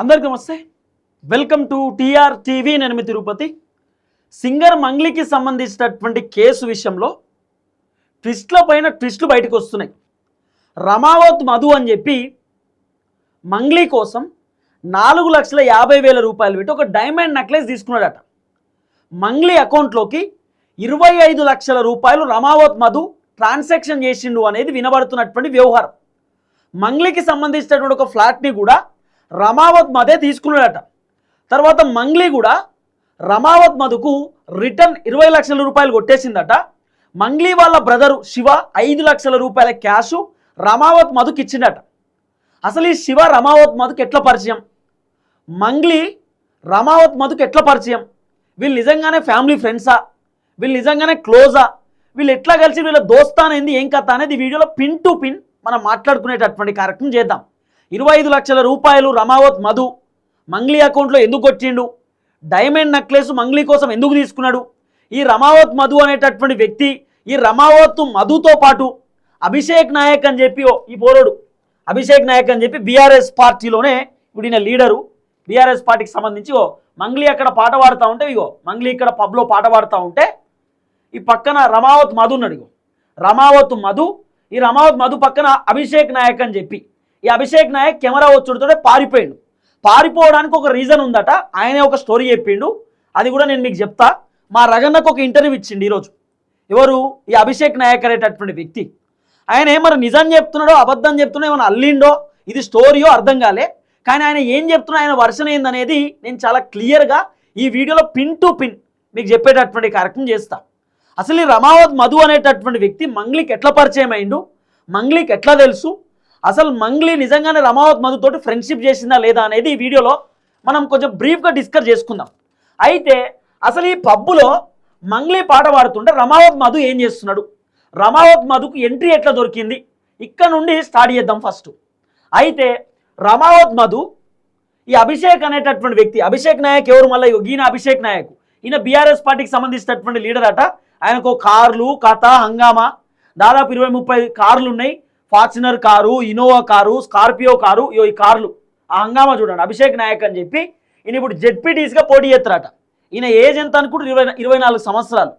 అందరికీ నమస్తే. Welcome to TR TV. నేను మీ తిరుపతి. సింగర్ మంగ్లీకి సంబంధించినటువంటి కేసు విషయంలో ట్విస్ట్ల పైన ట్విస్టులు బయటకు వస్తున్నాయి. రమావత్ మధు అని చెప్పి మంగ్లీ కోసం 4,50,000 రూపాయలు పెట్టి ఒక డైమండ్ నెక్లెస్ తీసుకున్నాడట. మంగ్లీ అకౌంట్లోకి 25 లక్షల రూపాయలు రమావత్ మధు ట్రాన్సాక్షన్ చేసిండు అనేది వినబడుతున్నటువంటి వ్యవహారం. మంగ్లీకి సంబంధించినటువంటి ఒక ఫ్లాట్ని కూడా రమావత్ మధే తీసుకున్నాడట. తర్వాత మంగ్లీ కూడా రమావత్ మధుకు రిటర్న్ 20 లక్షల రూపాయలు కొట్టేసిందట. మంగ్లీ వాళ్ళ బ్రదరు శివ 5 లక్షల రూపాయల క్యాషు రమావత్ మధుకి ఇచ్చిందట. అసలు ఈ శివ రమావత్ మధుకి ఎట్లా పరిచయం? మంగ్లీ రమావత్ మధుకి ఎట్లా పరిచయం? వీళ్ళు నిజంగానే ఫ్యామిలీ ఫ్రెండ్సా? వీళ్ళు నిజంగానే క్లోజా? వీళ్ళు ఎట్లా కలిసి వీళ్ళ దోస్తానేంది ఏం కథ అనేది వీడియోలో పిన్ టు పిన్ మనం మాట్లాడుకునేటటువంటి కార్యక్రమం చేద్దాం. 25 లక్షల రూపాయలు రమావత్ మధు మంగ్లీ అకౌంట్లో ఎందుకు వచ్చిండు? డైమండ్ నెక్లెస్ మంగ్లీ కోసం ఎందుకు తీసుకున్నాడు? ఈ రమావత్ మధు అనేటటువంటి వ్యక్తి ఈ రమావత్ మధుతో పాటు అభిషేక్ నాయక్ అని చెప్పి ఈ పోరోడు అభిషేక్ నాయక్ అని చెప్పి బీఆర్ఎస్ పార్టీలోనే ఇప్పుడు ఈయన లీడరు. బీఆర్ఎస్ పార్టీకి సంబంధించి మంగ్లీ అక్కడ పాట పాడుతూ ఉంటే మంగ్లీ ఇక్కడ పబ్లో పాట పాడుతూ ఉంటే ఈ పక్కన రమావత్ మధు ఉన్నాడు. రమావత్ మధు ఈ రమావత్ మధు పక్కన అభిషేక్ నాయక్ అని చెప్పి ఈ అభిషేక్ నాయక్ కెమెరా వచ్చుడుతోనే పారిపోయిండు. పారిపోవడానికి ఒక రీజన్ ఉందట. ఆయనే ఒక స్టోరీ చెప్పిండు. అది కూడా నేను మీకు చెప్తా. మా రగన్నకు ఒక ఇంటర్వ్యూ ఇచ్చిండు ఈరోజు. ఎవరు? ఈ అభిషేక్ నాయక్ అనేటటువంటి వ్యక్తి. ఆయన ఏమన్నా నిజం చెప్తున్నాడో అబద్ధం చెప్తున్నాడో ఏమైనా అల్లిండో ఇది స్టోరీయో అర్థం కాలే. కానీ ఆయన ఏం చెప్తున్నా ఆయన వర్షన్ ఏందనేది నేను చాలా క్లియర్గా ఈ వీడియోలో పిన్ టు పిన్ మీకు చెప్పేటటువంటి కార్యక్రమం చేస్తా. అసలు ఈ రమావత్ మధు అనేటటువంటి వ్యక్తి మంగ్లీకి ఎట్లా పరిచయం అయిండు? మంగ్లీకి ఎట్లా తెలుసు? అసలు మంగ్లీ నిజంగానే రమావత్ మధుతోటి ఫ్రెండ్షిప్ చేసిందా లేదా అనేది ఈ వీడియోలో మనం కొంచెం బ్రీఫ్గా డిస్కస్ చేసుకుందాం. అయితే అసలు ఈ పబ్బులో మంగ్లీ పాట పాడుతుంటే రమావత్ మధు ఏం చేస్తున్నాడు? రమావత్ మధుకు ఎంట్రీ ఎట్లా దొరికింది? ఇక్కడ నుండి స్టార్ట్ చేద్దాం ఫస్ట్. అయితే రమావత్ మధు ఈ అభిషేక్ అనేటటువంటి వ్యక్తి, అభిషేక్ నాయక్ ఎవరు? మళ్ళీ ఈయన అభిషేక్ నాయక్, ఈయన బీఆర్ఎస్ పార్టీకి సంబంధించినటువంటి లీడర్ అట. ఆయనకు కార్లు కథ హంగామా దాదాపు 20-30 కార్లు ఉన్నాయి. Fortuner car, Innova car, Scorpio car, ఈ కార్లు. ఆ హంగామా చూడండి. అభిషేక్ నాయక్ అని చెప్పి ఈయన ఇప్పుడు జెడ్పీటీసీగా పోటీ చేస్తారట. ఈయన ఏజ్ ఎంత అనుకుంటే 24 సంవత్సరాలు.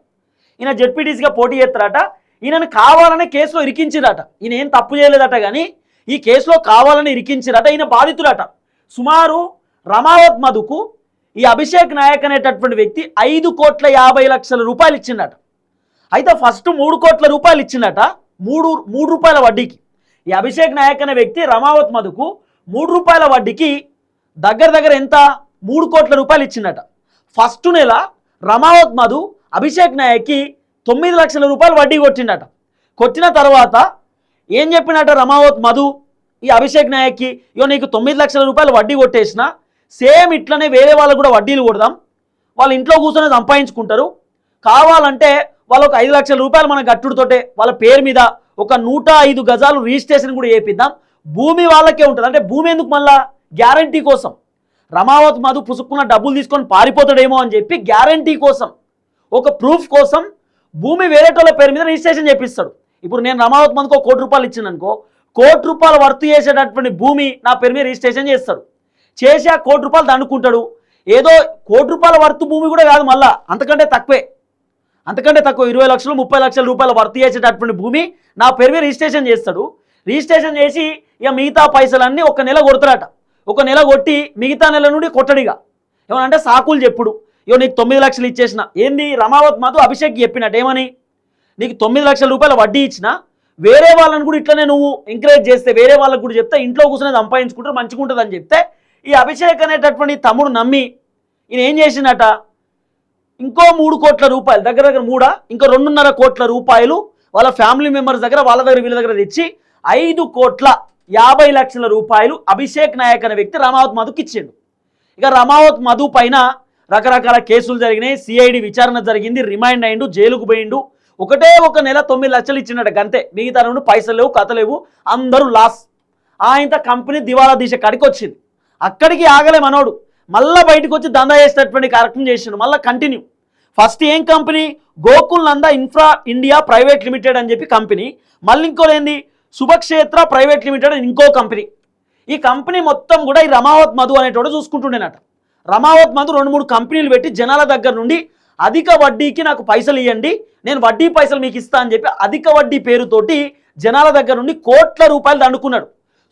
ఈయన జెడ్పీటీసీగా పోటీ చేస్తారట. ఈయనను కావాలనే కేసులో ఇరికించిరట. ఈయన ఏం తప్పు చేయలేదట, కానీ ఈ కేసులో కావాలని ఇరికించిరట. ఈయన బాధితుడట. సుమారు రమావత్ మధుకు ఈ అభిషేక్ నాయక్ అనేటటువంటి వ్యక్తి 5,50,00,000 రూపాయలు ఇచ్చిండట. అయితే ఫస్ట్ 3 కోట్ల రూపాయలు ఇచ్చిండట. 3 రూపాయల వడ్డీకి. ఈ అభిషేక్ నాయక్ అనే వ్యక్తి రమావత్ మధుకు 3 రూపాయల వడ్డీకి దగ్గర ఎంత 3 కోట్ల రూపాయలు ఇచ్చిందట. ఫస్ట్ నెల రమావత్ మధు అభిషేక్ నాయక్కి 9 లక్షల రూపాయలు వడ్డీ కొట్టిండట. కొట్టిన తర్వాత ఏం చెప్పినట రమావత్ మధు ఈ అభిషేక్ నాయక్కి, నీకు 9 లక్షల రూపాయలు వడ్డీ కొట్టేసిన సేమ్ ఇట్లనే వేరే వాళ్ళకు కూడా వడ్డీలు కొడదాం, వాళ్ళ ఇంట్లో కూర్చొని సంపాదించుకుంటారు, కావాలంటే వాళ్ళకు 5 లక్షల రూపాయలు మన గట్టుడితోటే వాళ్ళ పేరు మీద ఒక 105 గజాలు రిజిస్ట్రేషన్ కూడా చేపిద్దాం, భూమి వాళ్ళకే ఉంటుంది. అంటే భూమి ఎందుకు? మళ్ళా గ్యారంటీ కోసం. రమావత్ మధు పుసుక్కున్న డబ్బులు తీసుకొని పారిపోతాడేమో అని చెప్పి గ్యారంటీ కోసం, ఒక ప్రూఫ్ కోసం భూమి వేరేటోళ్ళ పేరు మీద రిజిస్ట్రేషన్ చేపిస్తాడు. ఇప్పుడు నేను రమావత్ మధుకు 1 కోటి రూపాయలు ఇచ్చిందనుకో, 1 కోటి రూపాయలు వర్త్ చేసేటటువంటి భూమి నా పేరు మీద రిజిస్ట్రేషన్ చేస్తాడు. చేసి ఆ 1 కోటి రూపాయలు దండుకుంటాడు. ఏదో 1 కోటి రూపాయల వర్త్ భూమి కూడా కాదు, మళ్ళా అంతకంటే తక్కువ 20 లక్షలు 30 లక్షల రూపాయలు వర్త్ చేసేటటువంటి భూమి నా పేరు మీద రిజిస్ట్రేషన్ చేస్తాడు. రిజిస్ట్రేషన్ చేసి ఇక మిగతా పైసలన్నీ 1 నెల కొడతాడట. 1 నెల కొట్టి మిగతా నెల నుండి కొట్టడిగా. ఏమనంటే సాకులు చెప్పుడు, నీకు 9 లక్షలు ఇచ్చేసిన. ఏంది రమావత్ మధు అభిషేక్ చెప్పినట్టు ఏమని? నీకు 9 లక్షల రూపాయల వడ్డీ ఇచ్చిన, వేరే వాళ్ళని కూడా ఇట్లనే నువ్వు ఎంకరేజ్ చేస్తే, వేరే వాళ్ళకు కూడా చెప్తే ఇంట్లో కూర్చొని సంపాదించుకుంటారు మంచిగా ఉంటుంది అని చెప్తే ఈ అభిషేక్ అనేటటువంటి తమ్ముడు నమ్మి ఈయన ఏం చేసిందట, ఇంకో 3 కోట్ల రూపాయలు దగ్గర 3 ఇంకో 2.5 కోట్ల రూపాయలు వాళ్ళ ఫ్యామిలీ మెంబర్స్ దగ్గర వాళ్ళ దగ్గర వీళ్ళ దగ్గర తెచ్చి 5,50,00,000 రూపాయలు అభిషేక్ నాయక్ అనే వ్యక్తి రమావత్ మధుకి ఇచ్చిండు. ఇక రమావత్ మధు పైన రకరకాల కేసులు జరిగినాయి, సిఐడి విచారణ జరిగింది, రిమైండ్ అయిండు, జైలుకు పోయిండు. ఒక నెల 9 లక్షలు ఇచ్చిండట గంతే. మిగతా నుండి పైసలు లేవు, కథ లేవు, అందరూ లాస్. ఇంత కంపెనీ దివాలా దీశ కాడికి వచ్చింది. అక్కడికి ఆగలే మనోడు, మళ్ళీ బయటకు వచ్చి దందా చేసేటటువంటి కార్యక్రమం చేసిండు. మళ్ళీ కంటిన్యూ. ఫస్ట్ ఏం company? Gokul Nanda infra India private limited అని చెప్పి కంపెనీ. మళ్ళీ ఇంకోలేంది? శుభక్షేత్ర ప్రైవేట్ లిమిటెడ్ ఇంకో కంపెనీ. ఈ కంపెనీ మొత్తం కూడా ఈ రమావత్ మధు అనేటోడు చూసుకుంటుండేనట. రమావత్ మధు 2-3 కంపెనీలు పెట్టి జనాల దగ్గర నుండి అధిక వడ్డీకి నాకు పైసలు ఇవ్వండి, నేను వడ్డీ పైసలు మీకు ఇస్తా అని చెప్పి అధిక వడ్డీ పేరుతోటి జనాల దగ్గర నుండి కోట్ల రూపాయలు దండుకున్నాడు.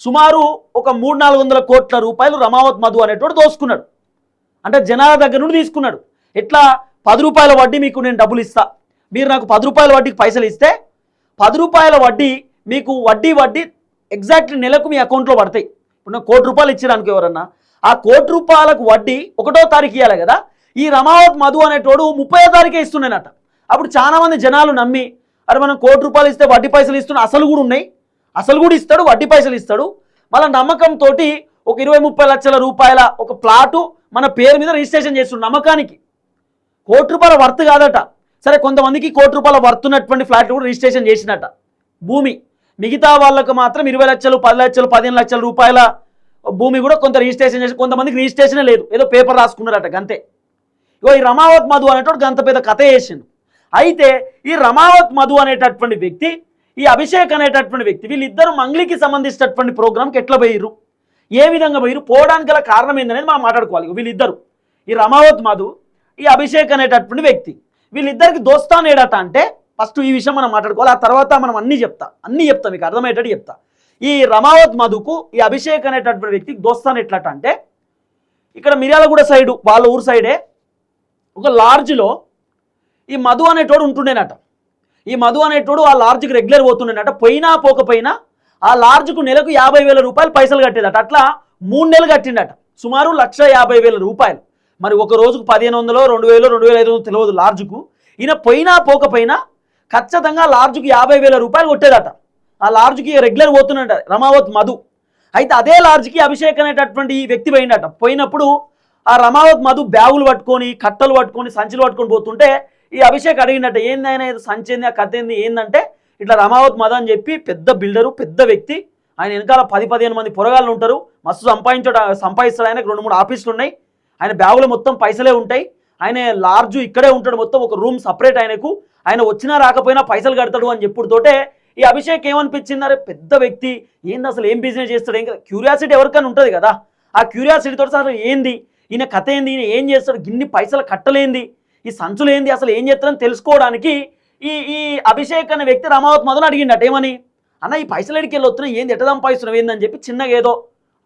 సుమారు ఒక 300-400 కోట్ల రూపాయలు రమావత్ మధు అనేటోడు దోసుకున్నాడు. అంటే జనాల దగ్గర నుండి తీసుకున్నాడు. ఎట్లా? 10 రూపాయల వడ్డీ మీకు నేను డబ్బులు ఇస్తా, మీరు నాకు 10 రూపాయల వడ్డీకి పైసలు ఇస్తే 10 రూపాయల వడ్డీ మీకు వడ్డీ ఎగ్జాక్ట్లీ నెలకు మీ అకౌంట్లో పడతాయి. ఇప్పుడు నాకు 1 కోటి రూపాయలు ఇచ్చడానికి ఎవరన్నా ఆ 1 కోటి రూపాయలకు వడ్డీ 1వ తారీఖు ఇవ్వాలి కదా. ఈ రమావత్ మధు అనేటోడు 30వ తారీఖే ఇస్తున్నానట. అప్పుడు చాలా మంది జనాలు నమ్మి అరే మనం 1 కోటి రూపాయలు ఇస్తే వడ్డీ పైసలు ఇస్తున్నా, అసలు కూడా ఉన్నాయి, అసలు కూడా ఇస్తాడు, వడ్డీ పైసలు ఇస్తాడు. మళ్ళీ నమ్మకంతో ఒక 20-30 లక్షల రూపాయల ఒక ప్లాటు మన పేరు మీద రిజిస్ట్రేషన్ చేస్తున్నాడు నమ్మకానికి. 1 కోటి రూపాయల వర్త్ కాదట. సరే, కొంతమందికి 1 కోటి రూపాయల వర్త్ ఉన్నటువంటి ఫ్లాట్లు కూడా రిజిస్ట్రేషన్ చేసినట్ట భూమి. మిగతా వాళ్ళకు మాత్రం 20 లక్షలు, 10 లక్షలు, 15 లక్షల రూపాయల భూమి కూడా కొంత రిజిస్ట్రేషన్ చేసి, కొంతమందికి రిజిస్ట్రేషనే లేదు, ఏదో పేపర్ రాసుకున్నారట గంతే. ఇగో ఈ రమావత్ మధు అనేటోడు గంత పెద్ద కథ చేసిండు. అయితే ఈ రమావత్ మధు అనేటటువంటి వ్యక్తి, ఈ అభిషేక్ అనేటటువంటి వ్యక్తి, వీళ్ళిద్దరు మంగ్లీకి సంబంధించినటువంటి ప్రోగ్రామ్కి ఎట్లా పోయిర్రు, ఏ విధంగా పోయిర్రు, పోవడానికి గల కారణం ఏందనేది మనం మాట్లాడుకోవాలి. వీళ్ళిద్దరు, ఈ రమావత్ మధు, ఈ అభిషేక్ అనేటటువంటి వ్యక్తి, వీళ్ళిద్దరికి దోస్తాన్ ఏడట అంటే ఫస్ట్ ఈ విషయం మనం మాట్లాడుకోవాలి. ఆ తర్వాత మనం అన్నీ చెప్తా మీకు అర్థమయ్యేటట్టు చెప్తా. ఈ రమావత్ మధుకు ఈ అభిషేక్ అనేటటువంటి వ్యక్తికి దోస్తాన్ ఎట్లట అంటే, ఇక్కడ మిర్యాలగూడ సైడు వాళ్ళ ఊరు సైడే ఒక లాడ్జ్లో ఈ మధు అనేటోడు ఉంటుండేనట. ఈ మధు అనేటోడు ఆ లాడ్జ్కి రెగ్యులర్ పోతుండేనట. పోయినా పోకపోయినా ఆ లాడ్జ్కు నెలకు 50,000 రూపాయలు పైసలు కట్టేదట. అట్లా 3 నెలలు కట్టిండట. సుమారు 1,50,000 రూపాయలు. మరి ఒక రోజుకు 1,500, 2,000, 2,500 తెలియదు లాడ్జ్కు. ఈయన పోయినా పోకపోయినా ఖచ్చితంగా లాడ్జ్కి 50,000 రూపాయలు కొట్టేదట. ఆ లాడ్జ్కి రెగ్యులర్ పోతున్నాడ రమావత్ మధు. అయితే అదే లాడ్జ్కి అభిషేక్ అనేటటువంటి ఈ వ్యక్తి పోయిందట. పోయినప్పుడు ఆ రమావత్ మధు బ్యాగులు పట్టుకొని, కట్టలు పట్టుకొని, సంచులు పట్టుకొని పోతుంటే ఈ అభిషేక్ అడిగిందట, ఏందైనా ఏదో సంచి ఏంది, ఆ కథ ఏంది, ఏందంటే ఇట్లా రమావత్ మధు అని చెప్పి పెద్ద బిల్డరు, పెద్ద వ్యక్తి, ఆయన వెనకాల 10-15 మంది పొరగాళ్ళు ఉంటారు, మస్తు సంపాదిస్తాడు. ఆయనకు 2-3 ఆఫీసులు ఉన్నాయి, ఆయన బ్యాగులో మొత్తం పైసలే ఉంటాయి, ఆయన లాడ్జు ఇక్కడే ఉంటాడు, మొత్తం ఒక రూమ్ సపరేట్ ఆయనకు, ఆయన వచ్చినా రాకపోయినా పైసలు కడతాడు అని చెప్పుడుతోటే ఈ అభిషేక్ ఏమనిపించింది, అరే పెద్ద వ్యక్తి ఏంది, అసలు ఏం బిజినెస్ చేస్తాడు, ఏం క్యూరియాసిటీ ఎవరికైనా ఉంటుంది కదా. ఆ క్యూరియాసిటీతో అసలు ఏంది ఈయన కథ ఏంది, ఈయన ఏం చేస్తాడు, గిన్ని పైసలు కట్టలేంది, ఈ సంచులు ఏంది, అసలు ఏం చేస్తాడని తెలుసుకోవడానికి ఈ అభిషేక్ అనే వ్యక్తి రమావత్ మధుని అడిగిండట. ఏమని, అన్న ఈ పైసలు ఎడికి వెళ్ళి వస్తున్నాయి, ఏంది, ఎట్ట సంపాదిస్తున్నావు ఏందని చెప్పి చిన్నగా ఏదో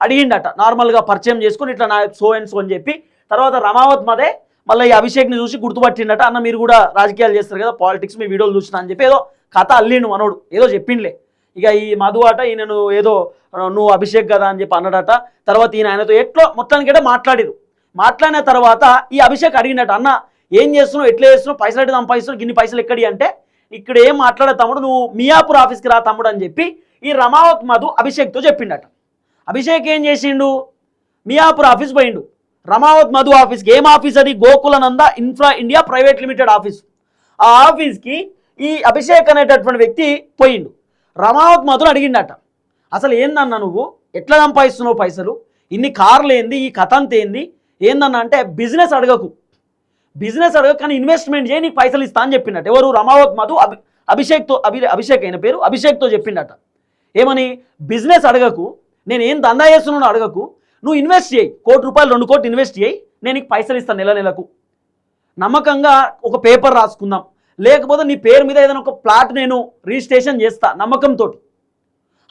అడిగిండట. నార్మల్గా పరిచయం చేసుకుని ఇట్లా నా సో అండ్ సో అని చెప్పి. తర్వాత రమావత్ మధే మళ్ళీ ఈ అభిషేక్ని చూసి గుర్తుపట్టిండట. అన్న మీరు కూడా రాజకీయాలు చేస్తారు కదా, పాలిటిక్స్, మీ వీడియోలు చూసినా అని చెప్పి ఏదో కథ అల్లిండు మనోడు, ఏదో చెప్పిండ్లే. ఇక ఈ మధు అట ఈయనను ఏదో నువ్వు అభిషేక్ కదా అని చెప్పి అన్నాడట. తర్వాత ఈయన ఆయనతో ఎట్లో మొత్తానికైతే మాట్లాడిన తర్వాత ఈ అభిషేక్ అడిగినట్టు, అన్న ఏం చేస్తున్నావు, ఎట్లా చేస్తున్నావు, పైసలు ఎట్లా సంపాదిస్తున్నావు, గిన్ని పైసలు ఎక్కడి అంటే, ఇక్కడ ఏం మాట్లాడే తమ్ముడు, నువ్వు మియాపూర్ ఆఫీస్కి రా తమ్ముడు అని చెప్పి ఈ రమావత్ మధు అభిషేక్తో చెప్పిండట. అభిషేక్ ఏం చేసిండు, మియాపూర్ ఆఫీస్ పోయిండు. రమావత్ మధు ఆఫీస్కి, ఏం ఆఫీస్ అది, Gokulananda infra India private limited office. ఆ ఆఫీస్కి ఈ అభిషేక్ అనేటటువంటి వ్యక్తి పోయిండు. రమావత్ మధుని అడిగిండట, అసలు ఏందన్నా నువ్వు ఎట్లా సంపాదిస్తున్నావు పైసలు, ఇన్ని కార్లు ఏంది, ఈ కథ అంత ఏందన్నా అంటే, బిజినెస్ అడగకు కానీ ఇన్వెస్ట్మెంట్ చేయి, నీకు పైసలు ఇస్తా అని చెప్పిండట. ఎవరు, రమావత్ మధు అభిషేక్ అయిన పేరు అభిషేక్తో చెప్పిండట. ఏమని, బిజినెస్ అడగకు, నేను ఏం దందా చేస్తున్నానో అడగకు, నువ్వు ఇన్వెస్ట్ చేయి, 1 కోటి రూపాయలు 2 కోట్లు ఇన్వెస్ట్ చేయి, నేను నీకు పైసలు ఇస్తాను నెలకు, నమ్మకంగా ఒక పేపర్ రాసుకుందాం, లేకపోతే నీ పేరు మీద ఏదైనా ఒక ప్లాట్ నేను రిజిస్ట్రేషన్ చేస్తా నమ్మకంతో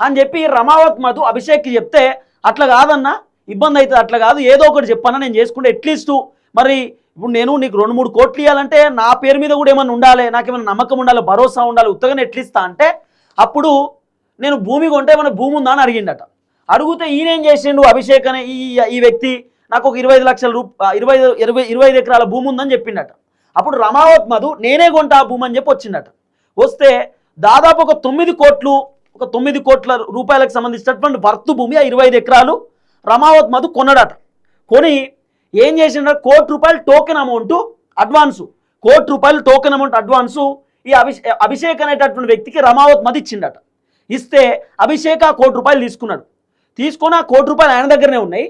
అని చెప్పి రమావత్ మధు అభిషేక్కి చెప్తే, అట్లా కాదన్నా ఇబ్బంది అవుతుంది, అట్లా కాదు, ఏదో ఒకటి చెప్పన్నా నేను చేసుకుంటే అట్లీస్ట్ మరి ఇప్పుడు నేను నీకు 2-3 కోట్లు ఇవ్వాలంటే నా పేరు మీద కూడా ఏమన్నా ఉండాలి, నాకేమైనా నమ్మకం ఉండాలి, భరోసా ఉండాలి, ఉత్తగానే ఎట్లిస్తా అంటే, అప్పుడు నేను భూమి కొంటే ఏమైనా భూమి ఉందా అని అడిగిండట. అడిగితే ఈయన ఏం చేసిండు, అభిషేక్ అనే ఈ వ్యక్తి నాకు ఒక 25 లక్షల 25 ఎకరాల భూమి ఉందని చెప్పిండట. అప్పుడు రమావత్ మధు నేనే కొంటా ఆ భూమి అని చెప్పి వచ్చిండట. వస్తే దాదాపు ఒక 9 కోట్ల రూపాయలకు సంబంధించినటువంటి వర్త్ భూమి, ఆ 25 ఎకరాలు రమావత్ మధు కొన్నాడట. కొని ఏం చేసిండ, 1 కోటి రూపాయలు టోకెన్ అమౌంట్ అడ్వాన్సు, 1 కోటి రూపాయలు టోకెన్ అమౌంట్ అడ్వాన్సు ఈ అభిషేక్ అనేటటువంటి వ్యక్తికి రమావత్ మధు ఇచ్చిండట. ఇస్తే అభిషేక్ ఆ 1 కోటి రూపాయలు తీసుకున్నాడు. తీసుకొని ఆ 1 కోటి రూపాయలు ఆయన దగ్గరనే ఉన్నాయి,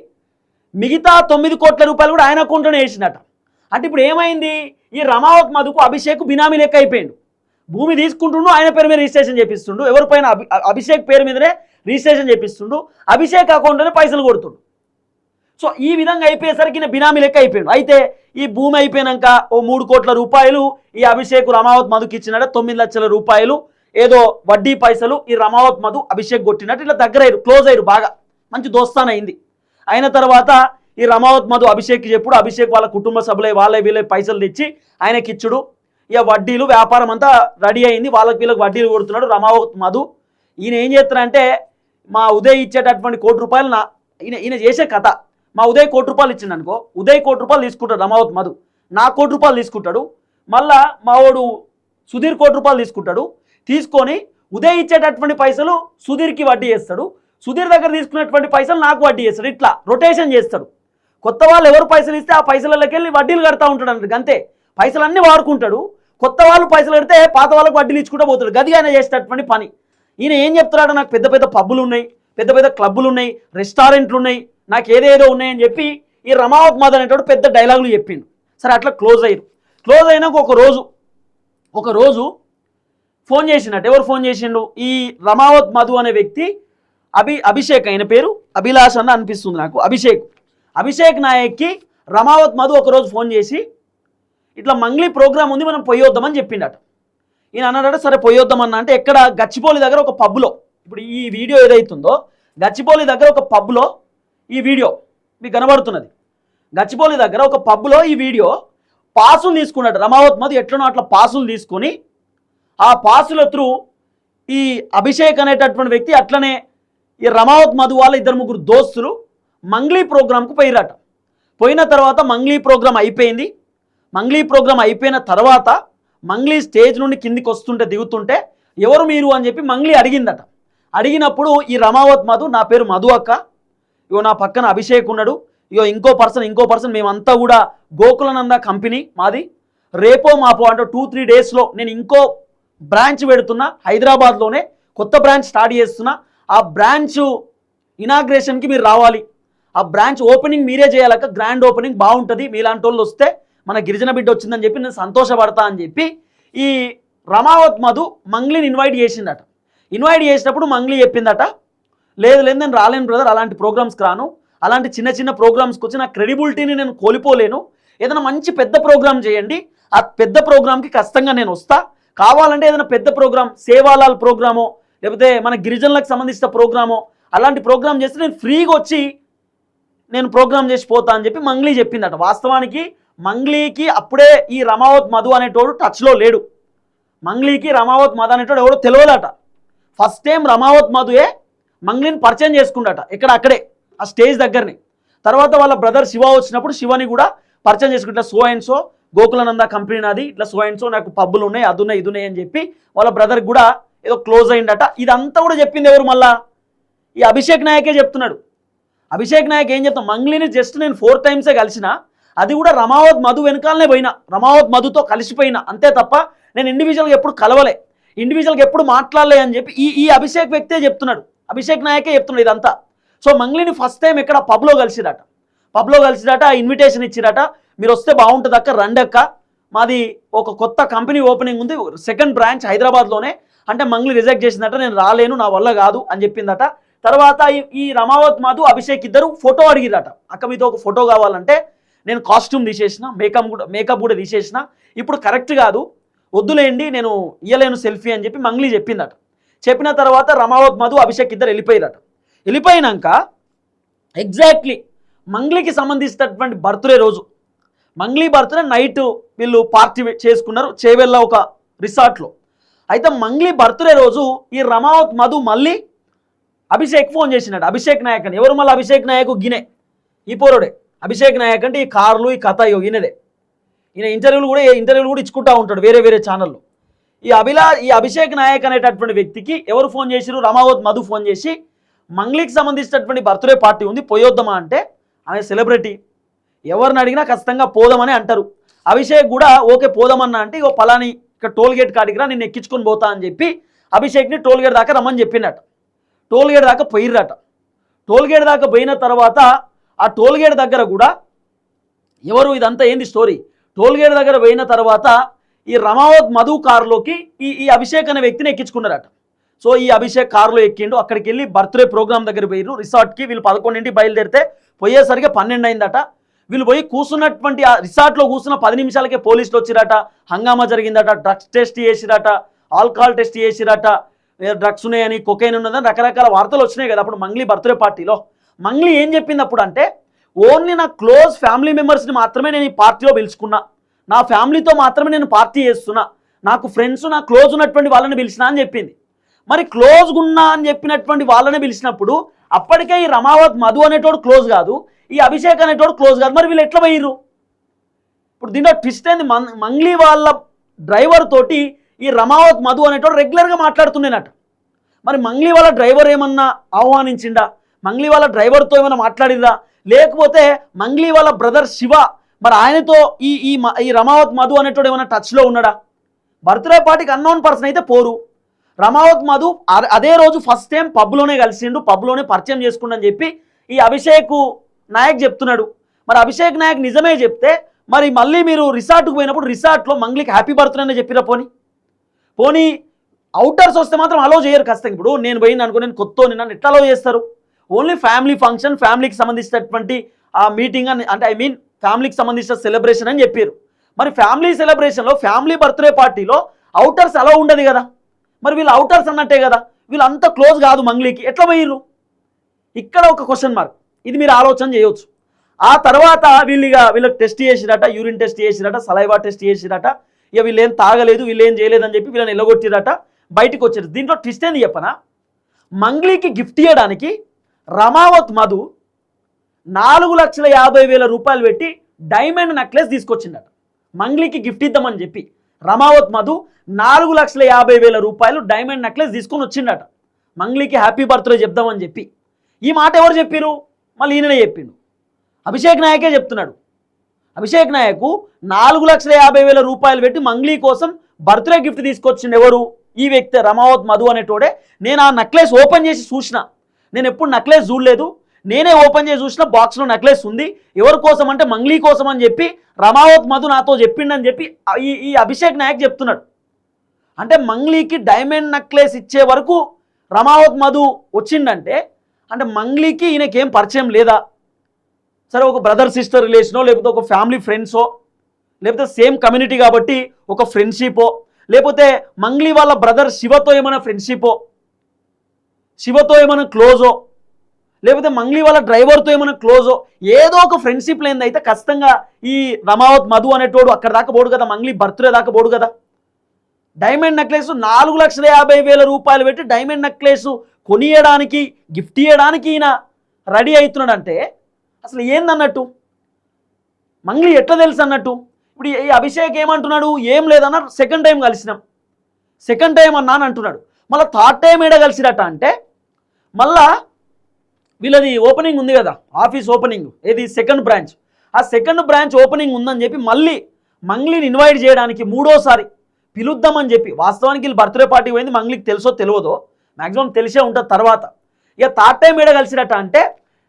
మిగతా 9 కోట్ల రూపాయలు కూడా ఆయన అకౌంట్లోనే వేసిండట. అంటే ఇప్పుడు ఏమైంది, ఈ రమావత్ మధుకు అభిషేక్ బినామీ లెక్క అయిపోయిండు. భూమి తీసుకుంటుండు, ఆయన పేరు మీద రిజిస్ట్రేషన్ చేపిస్తుండు, ఎవరిపైన అభిషేక్ పేరు మీదనే రిజిస్ట్రేషన్ చేపిస్తుండు, అభిషేక్ అకౌంట్లోనే పైసలు కొడుతుండు. సో ఈ విధంగా అయిపోయేసరికి ఈయన బినామీ లెక్క అయిపోయాడు. అయితే ఈ భూమి అయిపోయినాక ఓ 3 కోట్ల రూపాయలు ఈ అభిషేక్ రమావత్ మధుకి ఇచ్చినట్టు 9 లక్షల రూపాయలు ఏదో వడ్డీ పైసలు ఈ రమావత్ మధు అభిషేక్ కొట్టినట్టు ఇట్లా దగ్గర అయ్యారు, క్లోజ్ అయ్యారు, బాగా మంచి దోస్తాన్ అయింది. అయిన తర్వాత ఈ రమావత్ మధు అభిషేక్కి చెప్పుడు, అభిషేక్ వాళ్ళ కుటుంబ సభ్యులై వాళ్ళ వీళ్ళ పైసలు తెచ్చి ఆయనకి ఇచ్చుడు, ఇక వడ్డీలు వ్యాపారం అంతా రెడీ అయింది, వాళ్ళకి వీళ్ళకి వడ్డీలు కొడుతున్నాడు రమావత్ మధు. ఈయన ఏం చేస్తారంటే మా ఉదయ్ ఇచ్చేటటువంటి ₹1 ఈయన చేసే కథ, మా ఉదయ్ ₹1 ఇచ్చిండు అనుకో, ఉదయ్ ₹1 తీసుకుంటాడు రమావత్ మధు, నా ₹1 తీసుకుంటాడు, మళ్ళా మా వాడు సుధీర్ ₹1 తీసుకుంటాడు, తీసుకొని ఉదయ్ ఇచ్చేటటువంటి పైసలు సుధీర్కి వడ్డీ చేస్తాడు, సుధీర్ దగ్గర తీసుకున్నటువంటి పైసలు నాకు వడ్డీ చేస్తాడు, ఇట్లా రొటేషన్ చేస్తాడు. కొత్త వాళ్ళు ఎవరు పైసలు ఇస్తే ఆ పైసలకి వెళ్ళి వడ్డీలు కడతా ఉంటాడు అన్నట్టు, అంతే పైసలన్నీ వాడుకుంటాడు. కొత్త వాళ్ళు పైసలు కడితే పాత వాళ్ళకు వడ్డీలు ఇచ్చుకుంటూ పోతాడు, గదిగా ఆయన చేసేటటువంటి పని. ఈయన ఏం చెప్తున్నాడు, నాకు పెద్ద పెద్ద పబ్బులు ఉన్నాయి, పెద్ద పెద్ద క్లబ్బులు ఉన్నాయి, రెస్టారెంట్లు ఉన్నాయి, నాకు ఏదేదో ఉన్నాయని చెప్పి ఈ రమావత్ మధు అనేటోడు పెద్ద డైలాగులు చెప్పిండు. సరే అట్లా క్లోజ్ అయ్యారు. క్లోజ్ అయినాక ఒకరోజు ఫోన్ చేసినట్టు, ఎవరు ఫోన్ చేసిండు, ఈ రమావత్ మధు అనే వ్యక్తి అభిషేక్, ఆయన పేరు అభిలాష్ అని అనిపిస్తుంది నాకు, అభిషేక్ నాయక్కి రమావత్ మధు ఒకరోజు ఫోన్ చేసి ఇట్లా మంగ్లీ ప్రోగ్రామ్ ఉంది, మనం పోయొద్దామని చెప్పిండట. ఈయన అన్నాడట సరే పోయొద్దామన్నా అంటే ఎక్కడ గచ్చిపోలి దగ్గర ఒక పబ్లో, ఇప్పుడు ఈ వీడియో ఏదైతుందో గచ్చిపోలి దగ్గర ఒక పబ్లో ఈ వీడియో మీకు కనబడుతున్నది, గచ్చిపోలి దగ్గర ఒక పబ్లో ఈ వీడియో పాసులు తీసుకున్నాడు రమావత్ మధు, ఎట్లనో అట్లా పాసులు తీసుకొని ఆ పాసుల త్రూ ఈ అభిషేక్ అనేటటువంటి వ్యక్తి అట్లనే ఈ రమావత్ మధు వాళ్ళ 2-3 దోస్తులు మంగ్లీ ప్రోగ్రాంకు పోయిరట. పోయిన తర్వాత మంగ్లీ ప్రోగ్రాం అయిపోయింది. మంగ్లీ ప్రోగ్రాం అయిపోయిన తర్వాత మంగ్లీ స్టేజ్ నుండి కిందికి వస్తుంటే దిగుతుంటే ఎవరు మీరు అని చెప్పి మంగ్లీ అడిగిందట. అడిగినప్పుడు ఈ రమావత్ మధు, నా పేరు మధు అక్క, ఇగో నా పక్కన అభిషేక్ ఉన్నాడు, ఇగో ఇంకో పర్సన్ మేమంతా కూడా గోకులనంద కంపెనీ మాది, రేపో మాపో అంటే 2-3 డేస్లో నేను ఇంకో బ్రాంచ్ పెడుతున్నా, హైదరాబాద్లోనే కొత్త బ్రాంచ్ స్టార్ట్ చేస్తున్నా, ఆ బ్రాంచ్ ఇనాగ్రేషన్కి మీరు రావాలి, ఆ బ్రాంచ్ ఓపెనింగ్ మీరే చేయాలక, గ్రాండ్ ఓపెనింగ్ బాగుంటుంది, మీలాంటి వాళ్ళు వస్తే మన గిరిజన బిడ్డ వచ్చిందని చెప్పి నేను సంతోషపడతా అని చెప్పి ఈ రమావత్ మధు మంగ్లీని ఇన్వైట్ చేసిందట. ఇన్వైట్ చేసినప్పుడు మంగ్లీ చెప్పిందట, లేదు నేను రాలేను బ్రదర్, అలాంటి ప్రోగ్రామ్స్కి రాను, అలాంటి చిన్న చిన్న ప్రోగ్రామ్స్కి వచ్చి నా క్రెడిబిలిటీని నేను కోల్పోలేను, ఏదైనా మంచి పెద్ద ప్రోగ్రామ్ చేయండి, ఆ పెద్ద ప్రోగ్రామ్కి ఖచ్చితంగా నేను వస్తా, కావాలంటే ఏదైనా పెద్ద ప్రోగ్రామ్ సేవాలాల్ ప్రోగ్రామో లేకపోతే మన గిరిజనులకు సంబంధించిన ప్రోగ్రామో అలాంటి ప్రోగ్రామ్ చేస్తే నేను ఫ్రీగా వచ్చి నేను ప్రోగ్రామ్ చేసి పోతా అని చెప్పి మంగ్లీ చెప్పిందట. వాస్తవానికి మంగ్లీకి అప్పుడే ఈ రమావత్ మధు అనేటోడు టచ్లో లేడు, మంగ్లీకి రమావత్ మధు అనేటోడు ఎవడో తెలియదట. ఫస్ట్ టైం రమావత్ మధుయే మంగ్లీని పరిచయం చేసుకుండట, అక్కడే ఆ స్టేజ్ దగ్గరనే. తర్వాత వాళ్ళ బ్రదర్ శివ వచ్చినప్పుడు శివని కూడా పరిచయం చేసుకుంటా, so and so Gokulananda company నాది, ఇట్లా సో అండ్ సో నాకు పబ్బులు ఉన్నాయి, అదున్నాయి ఇదున్నాయి అని చెప్పి వాళ్ళ బ్రదర్కి కూడా ఏదో క్లోజ్ అయిందట. ఇదంతా కూడా చెప్పింది ఎవరు, మళ్ళా ఈ అభిషేక్ నాయకే చెప్తున్నాడు. అభిషేక్ నాయక్ ఏం చెప్తాం, మంగ్లీని జస్ట్ నేను 4 టైమ్సే కలిసిన, అది కూడా రమావత్ మధు వెనకాలనే పోయినా, రమావత్ మధుతో కలిసిపోయినా అంతే తప్ప నేను ఇండివిజువల్గా ఎప్పుడు కలవలే, ఇండివిజువల్గా ఎప్పుడు మాట్లాడలే అని చెప్పి ఈ అభిషేక్ వ్యక్తే చెప్తున్నాడు, అభిషేక్ నాయకే చెప్తున్నాడు ఇదంతా. సో మంగ్లీని ఫస్ట్ టైం ఇక్కడ పబ్లో కలిసిరట, ఇన్విటేషన్ ఇచ్చిరట, మీరు వస్తే బాగుంటుంది అక్క, రండి అక్క, మాది ఒక కొత్త కంపెనీ ఓపెనింగ్ ఉంది, 2nd బ్రాంచ్ హైదరాబాద్లోనే, అంటే మంగ్లీ రిజెక్ట్ చేసిందట, నేను రాలేను, నా వల్ల కాదు అని చెప్పిందట. తర్వాత ఈ రమావత్ మధు అభిషేక్ ఇద్దరు ఫోటో అడిగిరట, అక్క మీతో ఒక ఫోటో కావాలంటే నేను కాస్ట్యూమ్ తీసేసిన, మేకప్ కూడా తీసేసిన, ఇప్పుడు కరెక్ట్ కాదు, వద్దులేండి నేను ఇయ్యలేను సెల్ఫీ అని చెప్పి మంగ్లీ చెప్పిందట. చెప్పిన తర్వాత రమావత్ మధు అభిషేక్ ఇద్దరు వెళ్ళిపోయారట. వెళ్ళిపోయినాక ఎగ్జాక్ట్లీ మంగ్లీకి సంబంధించినటువంటి బర్త్డే రోజు, మంగ్లీ బర్త్డే నైట్ వీళ్ళు పార్టీ చేసుకున్నారు చేవెళ్ళ ఒక రిసార్ట్లో. అయితే మంగ్లీ బర్త్డే రోజు ఈ రమావత్ మధు మళ్ళీ అభిషేక్ ఫోన్ చేసినాడు, అభిషేక్ నాయక్ అని. ఎవరు మళ్ళీ అభిషేక్ నాయక్, గినే ఈ పోరుడే అభిషేక్ నాయక్ అంటే, ఈ కార్లు ఈ కథ ఈయనదే, ఈయన ఇంటర్వ్యూలు కూడా ఇచ్చుకుంటా ఉంటాడు వేరే ఛానల్లో. ఈ అభిషేక్ నాయక్ అనేటటువంటి వ్యక్తికి ఎవరు ఫోన్ చేసిరు, రమావత్ మధు ఫోన్ చేసి మంగ్లీకి సంబంధించినటువంటి బర్త్డే పార్టీ ఉంది పోయొద్దామా అంటే, ఆమె సెలబ్రిటీ, ఎవరిని అడిగినా ఖచ్చితంగా పోదామని అంటారు. అభిషేక్ కూడా ఓకే పోదామన్నా అంటే, ఇగో పలాని ఇక్కడ టోల్ గేట్ కాడికి రా, నిన్ను ఎక్కించుకొని పోతా అని చెప్పి అభిషేక్ని టోల్ గేట్ దాకా రమ్మని చెప్పినట్ట. టోల్ గేట్ దాకా పోయిర్రట. టోల్ గేట్ దాకా పోయిన తర్వాత ఆ టోల్ గేట్ దగ్గర కూడా ఎవరు, ఇదంతా ఏంది స్టోరీ, టోల్ గేట్ దగ్గర పోయిన తర్వాత ఈ రమావత్ మధు కారులోకి ఈ అభిషేక్ అనే వ్యక్తిని ఎక్కించుకున్నారట. సో ఈ అభిషేక్ కారులో ఎక్కిండు, అక్కడికి వెళ్ళి బర్త్డే ప్రోగ్రామ్ దగ్గర పోయిరు రిసార్ట్కి. వీళ్ళు 11ంటికి బయలుదేరితే పోయేసరికి 12 అయిందట. వీళ్ళు పోయి కూర్చున్నటువంటి ఆ రిసార్ట్లో కూర్చున్న 10 నిమిషాలకే పోలీసులు వచ్చిరట, హంగామా జరిగిందట, డ్రగ్స్ టెస్ట్ చేసిరట, ఆల్కహాల్ టెస్ట్ చేసిరట, డ్రగ్స్ ఉన్నాయని, కొకైన్ ఉన్నదని రకరకాల వార్తలు వచ్చినాయి కదా అప్పుడు మంగ్లీ బర్త్డే పార్టీలో. మంగ్లీ ఏం చెప్పింది అప్పుడు అంటే, ఓన్లీ నా క్లోజ్ ఫ్యామిలీ మెంబర్స్ని మాత్రమే నేను ఈ పార్టీలో పిలుచుకున్నా, నా ఫ్యామిలీతో మాత్రమే నేను పార్టీ చేస్తున్నా, నాకు ఫ్రెండ్స్ నా క్లోజ్ ఉన్నటువంటి వాళ్ళని పిలిచినా అని చెప్పింది. మరి క్లోజ్గా ఉన్నా అని చెప్పినటువంటి వాళ్ళని పిలిచినప్పుడు అప్పటికే ఈ రమావత్ మధు అనేటోడు క్లోజ్ కాదు, ఈ అభిషేక్ అనేటోడు క్లోజ్ కాదు, మరి వీళ్ళు ఎట్లా పోయిర్రు? ఇప్పుడు దీంట్లో ట్విస్ట్ ఏంది, మంగ్లీ వాళ్ళ డ్రైవర్ తోటి ఈ రమావత్ మధు అనేటోడు రెగ్యులర్గా మాట్లాడుతున్నానట. మరి మంగ్లీ వాళ్ళ డ్రైవర్ ఏమన్నా ఆహ్వానించిండా, మంగ్లీ వాళ్ళ డ్రైవర్తో ఏమైనా మాట్లాడిరా, లేకపోతే మంగ్లీ వాళ్ళ బ్రదర్ శివ మరి ఆయనతో ఈ ఈ రమావత్ మధు అనేటోడు ఏమైనా టచ్లో ఉన్నాడా? బర్త్డే పార్టీకి అన్నోన్ పర్సన్ అయితే పోరు. రమావత్ మధు అదే రోజు ఫస్ట్ టైం పబ్లోనే కలిసిండు, పబ్లోనే పరిచయం చేసుకుండని చెప్పి ఈ అభిషేక్ నాయక్ చెప్తున్నాడు. మరి అభిషేక్ నాయక్ నిజమే చెప్తే మరి మళ్ళీ మీరు రిసార్ట్కి పోయినప్పుడు రిసార్ట్లో మంగ్లీకి హ్యాపీ బర్త్డే అని చెప్పిరా? పోనీ అవుటర్స్ వస్తే మాత్రం అలో చేయరు ఖచ్చితంగా. ఇప్పుడు నేను పోయింది అనుకో, నేను కొత్త నన్ను ఎట్లా అలో చేస్తారు? ఓన్లీ ఫ్యామిలీ ఫంక్షన్, ఫ్యామిలీకి సంబంధించినటువంటి ఆ మీటింగ్ అని, అంటే ఐ మీన్ ఫ్యామిలీకి సంబంధించిన సెలబ్రేషన్ అని చెప్పారు. మరి ఫ్యామిలీ సెలబ్రేషన్లో, ఫ్యామిలీ బర్త్డే పార్టీలో అవుటర్స్ అలా ఉండదు కదా. మరి వీళ్ళు అవుటర్స్ అన్నట్టే కదా, వీళ్ళు అంత క్లోజ్ కాదు మంగ్లీకి, ఎట్లా పోయిర్రు? ఇక్కడ ఒక క్వశ్చన్ మార్క్, ఇది మీరు ఆలోచన చేయవచ్చు. ఆ తర్వాత వీళ్ళకి టెస్ట్ చేసిరట, యూరిన్ టెస్ట్ చేసిరట, సలైవా టెస్ట్ చేసిరట. ఇక వీళ్ళు ఏం తాగలేదు, వీళ్ళు ఏం చేయలేదని చెప్పి వీళ్ళని ఎల్లగొట్టిరట, బయటకు వచ్చారు. దీంట్లో ట్విస్ట్ ఏంది చెప్పనా, మంగ్లీకి గిఫ్ట్ ఇవ్వడానికి రమావత్ మధు 4,50,000 రూపాయలు పెట్టి డైమండ్ నెక్లెస్ తీసుకొచ్చిందట. మంగ్లీకి గిఫ్ట్ ఇద్దామని చెప్పి రమావత్ మధు 4,50,000 రూపాయలు డైమండ్ నెక్లెస్ తీసుకొని వచ్చిండట, మంగ్లీకి హ్యాపీ బర్త్డే చెప్దామని చెప్పి. ఈ మాట ఎవరు చెప్పారు? మళ్ళీ ఈయననే చెప్పిండు, అభిషేక్ నాయకే చెప్తున్నాడు. అభిషేక్ నాయకు 4,50,000 రూపాయలు పెట్టి మంగ్లీ కోసం బర్త్డే గిఫ్ట్ తీసుకొచ్చిండు. ఎవరు? ఈ వ్యక్తి రమావత్ మధు అనేటోడే. నేను ఆ నెక్లెస్ ఓపెన్ చేసి చూసిన, నేను ఎప్పుడు నెక్లెస్ చూడలేదు, నేనే ఓపెన్ చేసి చూసిన, బాక్స్లో నెక్లెస్ ఉంది. ఎవరి కోసం అంటే మంగ్లీ కోసం అని చెప్పి రమావత్ మధు నాతో చెప్పిండని చెప్పి ఈ అభిషేక్ నాయక్ చెప్తున్నాడు. అంటే మంగ్లీకి డైమండ్ నెక్లెస్ ఇచ్చే వరకు రమావత్ మధు వచ్చిండంటే అంటే మంగ్లీకి ఈయనకేం పరిచయం లేదా? సరే, ఒక బ్రదర్ సిస్టర్ రిలేషనో, లేకపోతే ఒక ఫ్యామిలీ ఫ్రెండ్సో, లేకపోతే సేమ్ కమ్యూనిటీ కాబట్టి ఒక ఫ్రెండ్షిపో, లేకపోతే మంగ్లీ వాళ్ళ బ్రదర్ శివతో ఏమైనా ఫ్రెండ్షిపో, శివతో ఏమైనా క్లోజో, లేకపోతే మంగ్లీ వాళ్ళ డ్రైవర్తో ఏమైనా క్లోజో, ఏదో ఒక ఫ్రెండ్షిప్ లేనిదైతే ఖచ్చితంగా ఈ రమావత్ మధు అనేటోడు అక్కడ దాకా పోడు కదా, మంగ్లీ బర్త్డే దాకా పోడు కదా. డైమండ్ నెక్లెస్ 4,50,000 రూపాయలు పెట్టి డైమండ్ నెక్లెస్ కొనియడానికి, గిఫ్ట్ ఇవ్వడానికి ఈయన రెడీ అవుతున్నాడంటే అసలు ఏందన్నట్టు, మంగ్లీ ఎట్లా తెలుసు అన్నట్టు. ఇప్పుడు ఈ అభిషేక్ ఏమంటున్నాడు, ఏం లేదన్న, సెకండ్ టైం కలిసినాం, సెకండ్ టైం అన్నా అని అంటున్నాడు. మళ్ళీ థర్డ్ టైం ఏడా కలిసిరట అంటే మళ్ళా వీళ్ళది ఓపెనింగ్ ఉంది కదా, ఆఫీస్ ఓపెనింగ్, ఏది సెకండ్ బ్రాంచ్, ఆ సెకండ్ బ్రాంచ్ ఓపెనింగ్ ఉందని చెప్పి మళ్ళీ మంగ్లీని ఇన్వైట్ చేయడానికి మూడోసారి పిలుద్దామని చెప్పి, వాస్తవానికి వీళ్ళు బర్త్డే పార్టీ పోయింది మంగ్లీకి తెలుసో తెలియదో, మ్యాక్సిమం తెలిసే ఉంటుంది తర్వాత. ఇక థర్డ్ టైం ఏడా కలిసిరట అంటే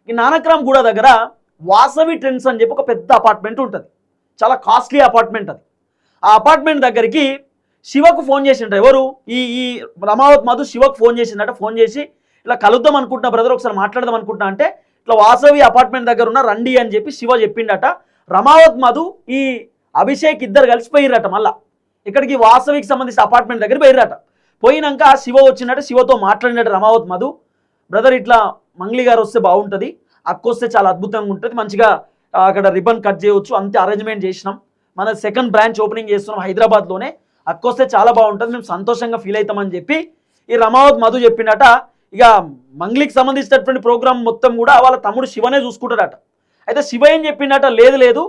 ఈ నానక్రామ్ గూడ దగ్గర వాసవి ట్రెండ్స్ అని చెప్పి ఒక పెద్ద అపార్ట్మెంట్ ఉంటుంది, చాలా కాస్ట్లీ అపార్ట్మెంట్ అది. ఆ అపార్ట్మెంట్ దగ్గరికి శివకు ఫోన్ చేసిండ్రు. ఎవరు? ఈ రమావత్ మధు శివకు ఫోన్ చేసిందట. ఫోన్ చేసి ఇలా కలుద్దాం అనుకుంటున్నా బ్రదర్, ఒకసారి మాట్లాడదాం అనుకుంటున్నా అంటే ఇట్లా వాసవి అపార్ట్మెంట్ దగ్గర ఉన్న రండి అని చెప్పి శివ చెప్పిండట. రమావత్ మధు ఈ అభిషేక్ ఇద్దరు కలిసిపోయిరట. మళ్ళా ఇక్కడికి వాసవికి సంబంధించిన అపార్ట్మెంట్ దగ్గర పోయిరట. పోయినాక శివ వచ్చినట్టు శివతో మాట్లాడినట్టు రమావత్ మధు, బ్రదర్ ఇట్లా మంగ్లీ గారు వస్తే బాగుంటుంది, అక్కొస్తే చాలా అద్భుతంగా ఉంటుంది, మంచిగా అక్కడ రిబన్ కట్ చేయవచ్చు, అంతే అరేంజ్మెంట్ చేసినాం, మన సెకండ్ బ్రాంచ్ ఓపెనింగ్ చేస్తున్నాం హైదరాబాద్లోనే, అక్కొస్తే చాలా బాగుంటుంది, మేము సంతోషంగా ఫీల్ అవుతామని చెప్పి ఈ రమావత్ మధు చెప్పినట. ఇక మంగ్లీకి సంబంధించినటువంటి ప్రోగ్రామ్ మొత్తం కూడా వాళ్ళ తమ్ముడు శివనే చూసుకుంటాడట. అయితే శివ ఏం చెప్పిండట, లేదు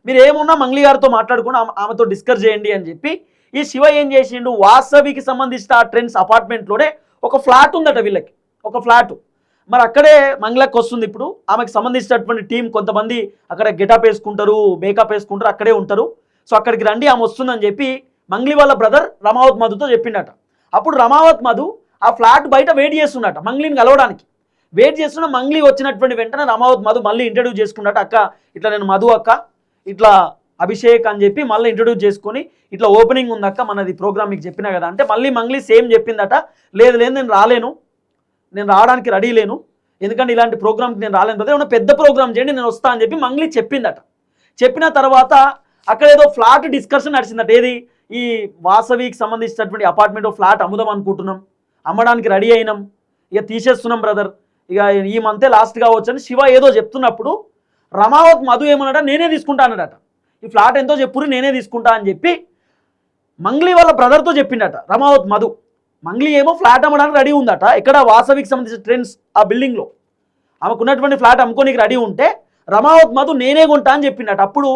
మీరు ఏమున్నా మంగ్లీ గారితో మాట్లాడుకుని ఆమెతో డిస్కస్ చేయండి అని చెప్పి ఈ శివ ఏం చేసిండు, వాసవికి సంబంధించిన ఆ ట్రెండ్స్ అపార్ట్మెంట్లోనే ఒక ఫ్లాట్ ఉందట వీళ్ళకి, ఒక ఫ్లాట్. మరి అక్కడే మంగ్లకి వస్తుంది. ఇప్పుడు ఆమెకు సంబంధించినటువంటి టీం కొంతమంది అక్కడ గెటప్ వేసుకుంటారు, మేకప్ వేసుకుంటారు, అక్కడే ఉంటారు. సో అక్కడికి రండి, ఆమె వస్తుందని చెప్పి మంగ్లీ వాళ్ళ బ్రదర్ రమావత్ మధుతో చెప్పిండట. అప్పుడు రమావత్ మధు ఆ ఫ్లాట్ బయట వెయిట్ చేస్తున్నట మంగ్లీని కలవడానికి. వెయిట్ చేస్తున్న మంగ్లీ వచ్చినటువంటి వెంటనే రమావత్ మధు మళ్ళీ ఇంట్రడ్యూస్ చేసుకున్నట్టు, అక్క ఇట్లా నేను మధు అక్క, ఇట్లా అభిషేక్ అని చెప్పి మళ్ళీ ఇంట్రొడ్యూస్ చేసుకొని ఇట్లా ఓపెనింగ్ ఉందక్క మనది ప్రోగ్రామ్ మీకు చెప్పినా కదా అంటే మళ్ళీ మంగ్లీ సేమ్ చెప్పిందట, లేదు లేదు నేను రాలేను, నేను రావడానికి రెడీ లేను, ఎందుకంటే ఇలాంటి ప్రోగ్రామ్కి నేను రాలేను కదా, ఏమన్నా పెద్ద ప్రోగ్రామ్ చేయండి నేను వస్తా అని చెప్పి మంగ్లీ చెప్పిందట. చెప్పిన తర్వాత అక్కడ ఏదో ఫ్లాట్ డిస్కషన్ నడిచిందట. ఏది ఈ వాసవికి సంబంధించినటువంటి అపార్ట్మెంట్ ఫ్లాట్ అమ్ముదాం అనుకుంటున్నాం, అమ్మడానికి రెడీ అయినాం, ఇక తీసేస్తున్నాం బ్రదర్, ఇక ఈ మంతే లాస్ట్ కావచ్చు అని శివ ఏదో చెప్తున్నప్పుడు రమావత్ మధు ఏమన్నాడ, నేనే తీసుకుంటా అన్నాడట. ఈ ఫ్లాట్ ఎంతో చెప్పురు నేనే తీసుకుంటా అని చెప్పి మంగ్లీ వాళ్ళ బ్రదర్తో చెప్పిండట రమావత్ మధు. మంగ్లీ ఏమో ఫ్లాట్ అమ్మడానికి రెడీ ఉందట, ఇక్కడ వాసవికి సంబంధించిన ట్రెండ్స్ ఆ బిల్డింగ్లో ఆమెకు ఉన్నటువంటి ఫ్లాట్ అమ్ముకోనికి రెడీ ఉంటే రమావత్ మధు నేనే కొంటా అని చెప్పిండట. అప్పుడు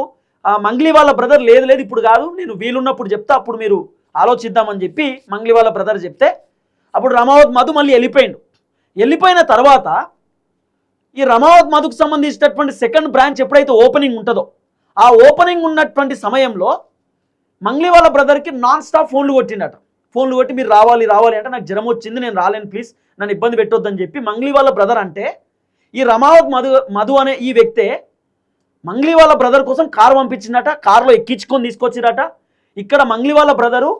మంగ్లీ వాళ్ళ బ్రదర్ లేదు లేదు ఇప్పుడు కాదు, నేను వీలున్నప్పుడు చెప్తా, అప్పుడు మీరు ఆలోచిద్దామని చెప్పి మంగ్లీ వాళ్ళ బ్రదర్ చెప్తే అప్పుడు రమావత్ మధు మళ్ళీ వెళ్ళిపోయిండు. వెళ్ళిపోయిన తర్వాత ఈ రమావత్ మధుకు సంబంధించినటువంటి సెకండ్ బ్రాంచ్ ఎప్పుడైతే ఓపెనింగ్ ఉంటుందో ఆ ఓపెనింగ్ ఉన్నటువంటి సమయంలో మంగ్లీ వాళ్ళ బ్రదర్కి నాన్ స్టాప్ ఫోన్లు కొట్టిండట. ఫోన్లు కొట్టి మీరు రావాలి రావాలి అంటే నాకు జ్వరం వచ్చింది నేను రాలేను ప్లీజ్ నన్ను ఇబ్బంది పెట్టొద్దని చెప్పి మంగ్లీ వాళ్ళ బ్రదర్ అంటే ఈ రమావత్ మధు అనే ఈ వ్యక్తే మంగ్లీ వాళ్ళ బ్రదర్ కోసం కారు పంపించిందట, కారులో ఎక్కించుకొని తీసుకొచ్చిరట. ఇక్కడ మంగ్లీ వాళ్ళ బ్రదరు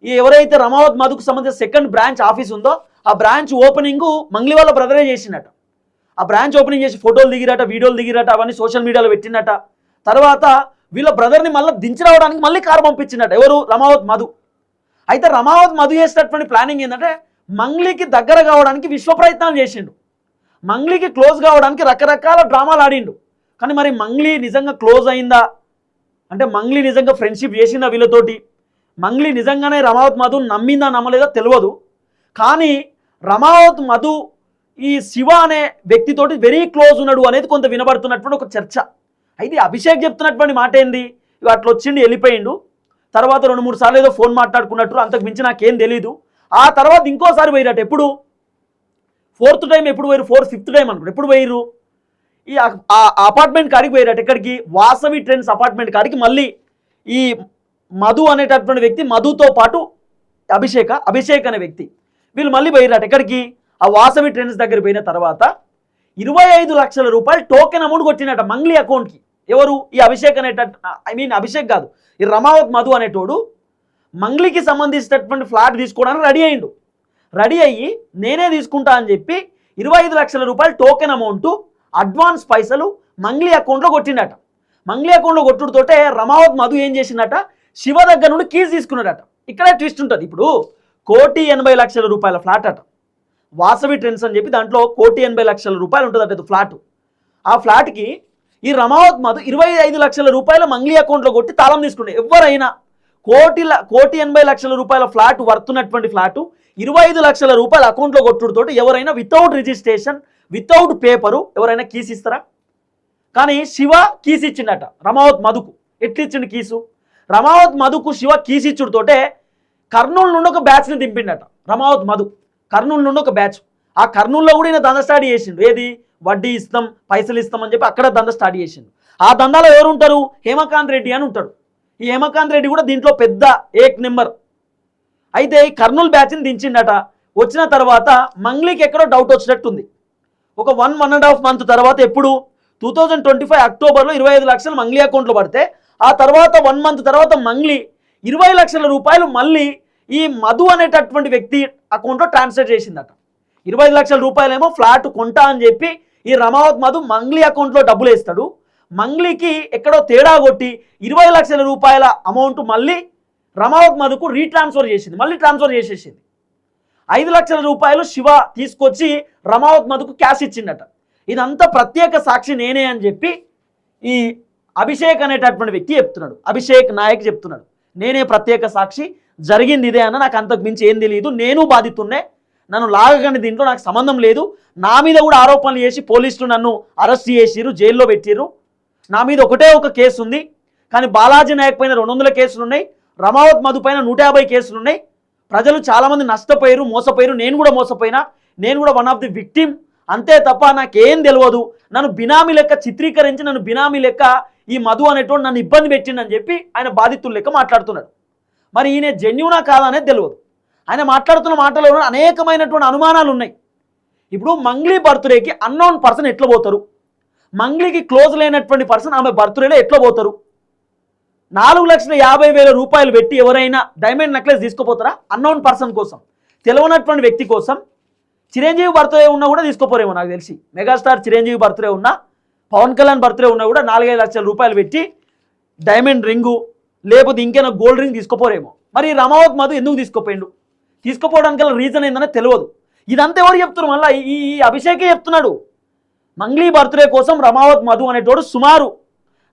ఈ ఎవరైతే రమావత్ మధుకు సంబంధించిన సెకండ్ బ్రాంచ్ ఆఫీస్ ఉందో ఆ బ్రాంచ్ ఓపెనింగ్ మంగ్లీ వాళ్ళ బ్రదరే చేసినట. ఆ బ్రాంచ్ ఓపెనింగ్ చేసి ఫోటోలు దిగిరట, వీడియోలు దిగిరట, అవన్నీ సోషల్ మీడియాలో పెట్టినట. తర్వాత వీళ్ళ బ్రదర్ని మళ్ళీ దించిరావడానికి మళ్ళీ కారు పంపించినట్టు ఎవరు, రమావత్ మధు. అయితే రమావత్ మధు చేసినటువంటి ప్లానింగ్ ఏంటంటే మంగ్లీకి దగ్గర కావడానికి విశ్వ ప్రయత్నాలు చేసిండు, మంగ్లీకి క్లోజ్ కావడానికి రకరకాల డ్రామాలు ఆడిండు. కానీ మరి మంగ్లీ నిజంగా క్లోజ్ అయిందా అంటే మంగ్లీ నిజంగా ఫ్రెండ్షిప్ చేసిందా వీళ్ళతోటి, మంగ్లీ నిజంగానే రమావత్ మధు నమ్మిందా నమ్మలేదా తెలియదు. కానీ రమావత్ మధు ఈ శివ అనే వ్యక్తితోటి వెరీ క్లోజ్ ఉన్నాడు అనేది కొంత వినబడుతున్నటువంటి ఒక చర్చ. అయితే అభిషేక్ చెప్తున్నటువంటి మాట ఏంది, ఇక అట్లా వచ్చిండు వెళ్ళిపోయిండు, తర్వాత 2-3 సార్లు ఏదో ఫోన్ మాట్లాడుకున్నట్టు, అంతకు మించి నాకేం తెలీదు. ఆ తర్వాత ఇంకోసారి పోయిరట, ఎప్పుడు 4th టైం ఎప్పుడు పోయారు, 5th టైం అనుకుంటు ఎప్పుడు పోయిర్రు ఈ అపార్ట్మెంట్ కాడికి పోయారట. ఎక్కడికి, వాసవి ట్రెండ్స్ అపార్ట్మెంట్ కాడికి మళ్ళీ ఈ మధు అనేటటువంటి వ్యక్తి, మధుతో పాటు అభిషేక్ అనే వ్యక్తి వీళ్ళు మళ్ళీ పోయిరట. ఎక్కడికి, ఆ వాసవి ట్రెండ్స్ దగ్గర పోయిన తర్వాత 25 లక్షల రూపాయలు టోకెన్ అమౌంట్ కొట్టినట మంగ్లీ అకౌంట్కి. ఎవరు, ఈ అభిషేక్ అభిషేక్ కాదు, ఈ రమావత్ మధు అనేటోడు మంగ్లీకి సంబంధించినటువంటి ఫ్లాట్ తీసుకోవడానికి రెడీ అయ్యిండు. రెడీ అయ్యి నేనే తీసుకుంటా అని చెప్పి 25 లక్షల రూపాయలు టోకెన్ అమౌంట్ అడ్వాన్స్ పైసలు మంగ్లీ అకౌంట్లో కొట్టిండట. మంగ్లీ అకౌంట్లో కొట్టుడుతోటే రమావత్ మధు ఏం చేసిందట, శివ దగ్గర నుండి కీస్ తీసుకున్నాడట. ఇక్కడే ట్విస్ట్ ఉంటుంది. ఇప్పుడు 1,80,00,000 రూపాయల ఫ్లాట్ అట, వాసవి ట్రెండ్స్ అని చెప్పి దాంట్లో 1,80,00,000 రూపాయలు ఉంటుందట ఫ్లాట్. ఆ ఫ్లాట్కి ఈ రమావత్ మధు 25 లక్షల రూపాయల మంగ్లీ అకౌంట్లో కొట్టి తాళం తీసుకుంటే ఎవరైనా 1,80,00,000 రూపాయల ఫ్లాట్ వర్తున్నటువంటి ఫ్లాటు 25 లక్షల రూపాయల అకౌంట్లో కొట్టుడుతోటి ఎవరైనా వితౌట్ రిజిస్ట్రేషన్ వితౌట్ పేపరు ఎవరైనా కీస్ ఇస్తారా? కానీ శివ కీస్ ఇచ్చిండట రమావత్ మధుకు. ఎట్లిచ్చిండు కీసు, రమావత్ మధుకు శివ కీస్ ఇచ్చుడుతోటే కర్నూలు నుండి ఒక బ్యాచ్ని దింపిండట రమావత్ మధు. కర్నూలు నుండి ఒక బ్యాచ్, ఆ కర్నూలులో కూడా ఈయన దందా స్టార్ట్ చేసిండు. ఏది, వడ్డీ ఇస్తాం పైసలు ఇస్తాం అని చెప్పి అక్కడ దందా స్టార్ట్ చేసిండు. ఆ దందాలో ఎవరు ఉంటారు, హేమకాంత్ రెడ్డి అని ఉంటాడు. ఈ హేమకాంత్ రెడ్డి కూడా దీంట్లో పెద్ద ఏక్ నెంబర్. అయితే ఈ కర్నూలు బ్యాచ్ని దించిండట. వచ్చిన తర్వాత మంగ్లీకి ఎక్కడో డౌట్ వచ్చినట్టుంది. ఒక 1.5 మంత్ తర్వాత, ఎప్పుడు 2025 అక్టోబర్లో 25 లక్షలు మంగ్లీ అకౌంట్లో పడితే ఆ తర్వాత 1 మంత్ తర్వాత మంగ్లీ 20 లక్షల రూపాయలు మళ్ళీ ఈ మధు అనేటటువంటి వ్యక్తి అకౌంట్లో ట్రాన్స్ఫర్ చేసిందట. 25 లక్షల రూపాయలేమో ఫ్లాట్ కొంటా అని చెప్పి ఈ రమావత్ మధు మంగ్లీ అకౌంట్లో డబ్బులు వేస్తాడు. మంగ్లీకి ఎక్కడో తేడా కొట్టి 20 లక్షల రూపాయల అమౌంట్ మళ్ళీ రమావత్ మధుకు రీట్రాన్స్ఫర్ చేసింది, మళ్ళీ ట్రాన్స్ఫర్ చేసేసింది. 5 లక్షల రూపాయలు శివ తీసుకొచ్చి రమావత్ మధుకు క్యాష్ ఇచ్చిండట. ఇదంతా ప్రత్యేక సాక్షి నేనే అని చెప్పి ఈ అభిషేక్ అనేటటువంటి వ్యక్తి చెప్తున్నాడు, అభిషేక్ నాయక్ చెప్తున్నాడు, నేనే ప్రత్యేక సాక్షి, జరిగింది ఇదే అన్న, నాకు అంతకు మించి ఏం తెలియదు, నేను బాధితున్నే, నన్ను లాగకండి, దీంట్లో నాకు సంబంధం లేదు, నా మీద కూడా ఆరోపణలు చేసి పోలీసులు నన్ను అరెస్ట్ చేసిర్రు, జైల్లో పెట్టిర్రు, నా మీద ఒకటే ఒక కేసు ఉంది, కానీ బాలాజీ నాయక్ పైన 200 కేసులు ఉన్నాయి, రమావత్ మధు పైన 150 కేసులు ఉన్నాయి, ప్రజలు చాలామంది నష్టపోయారు, మోసపోయారు, నేను కూడా మోసపోయినా, నేను కూడా వన్ ఆఫ్ ది విక్టిమ్, అంతే తప్ప నాకేం తెలియదు, నన్ను బినామీ లెక్క చిత్రీకరించి నన్ను బినామీ లెక్క ఈ మధు అనేటువంటి నన్ను ఇబ్బంది పెట్టిండని చెప్పి ఆయన బాధితుల లెక్క మాట్లాడుతున్నాడు. మరి ఈయన జెన్యూనా కాదనేది తెలియదు. ఆయన మాట్లాడుతున్న మాటలలో అనేకమైనటువంటి అనుమానాలు ఉన్నాయి. ఇప్పుడు మంగ్లీ బర్త్డేకి అన్నోన్ పర్సన్ ఎట్లా పోతారు, మంగ్లీకి క్లోజ్ లేనటువంటి పర్సన్ ఆమె బర్త్డేలో ఎట్లా పోతారు, 4,50,000 రూపాయలు పెట్టి ఎవరైనా డైమండ్ నెక్లెస్ తీసుకుపోతారా? అన్నోన్ పర్సన్ కోసం, తెలియనటువంటి వ్యక్తి కోసం. చిరంజీవి బర్త్డే ఉన్నా కూడా తీసుకోపోరేమో నాకు తెలిసి. మెగాస్టార్ చిరంజీవి బర్త్డే ఉన్నా, పవన్ కళ్యాణ్ బర్త్డే ఉన్నా కూడా 4-5 లక్షల రూపాయలు పెట్టి డైమండ్ రింగు లేకపోతే ఇంకేనా గోల్డ్ రింగ్ తీసుకోపోరేమో. మరి రమావత్ మధు ఎందుకు తీసుకోపోయిండు? తీసుకోపోవడానికి రీజన్ ఏందనే తెలియదు. ఇదంతా ఎవరు చెప్తున్నారు? మళ్ళీ ఈ అభిషేకే చెప్తున్నాడు. మంగ్లీ బర్త్డే కోసం రమావత్ మధు అనేటోడు సుమారు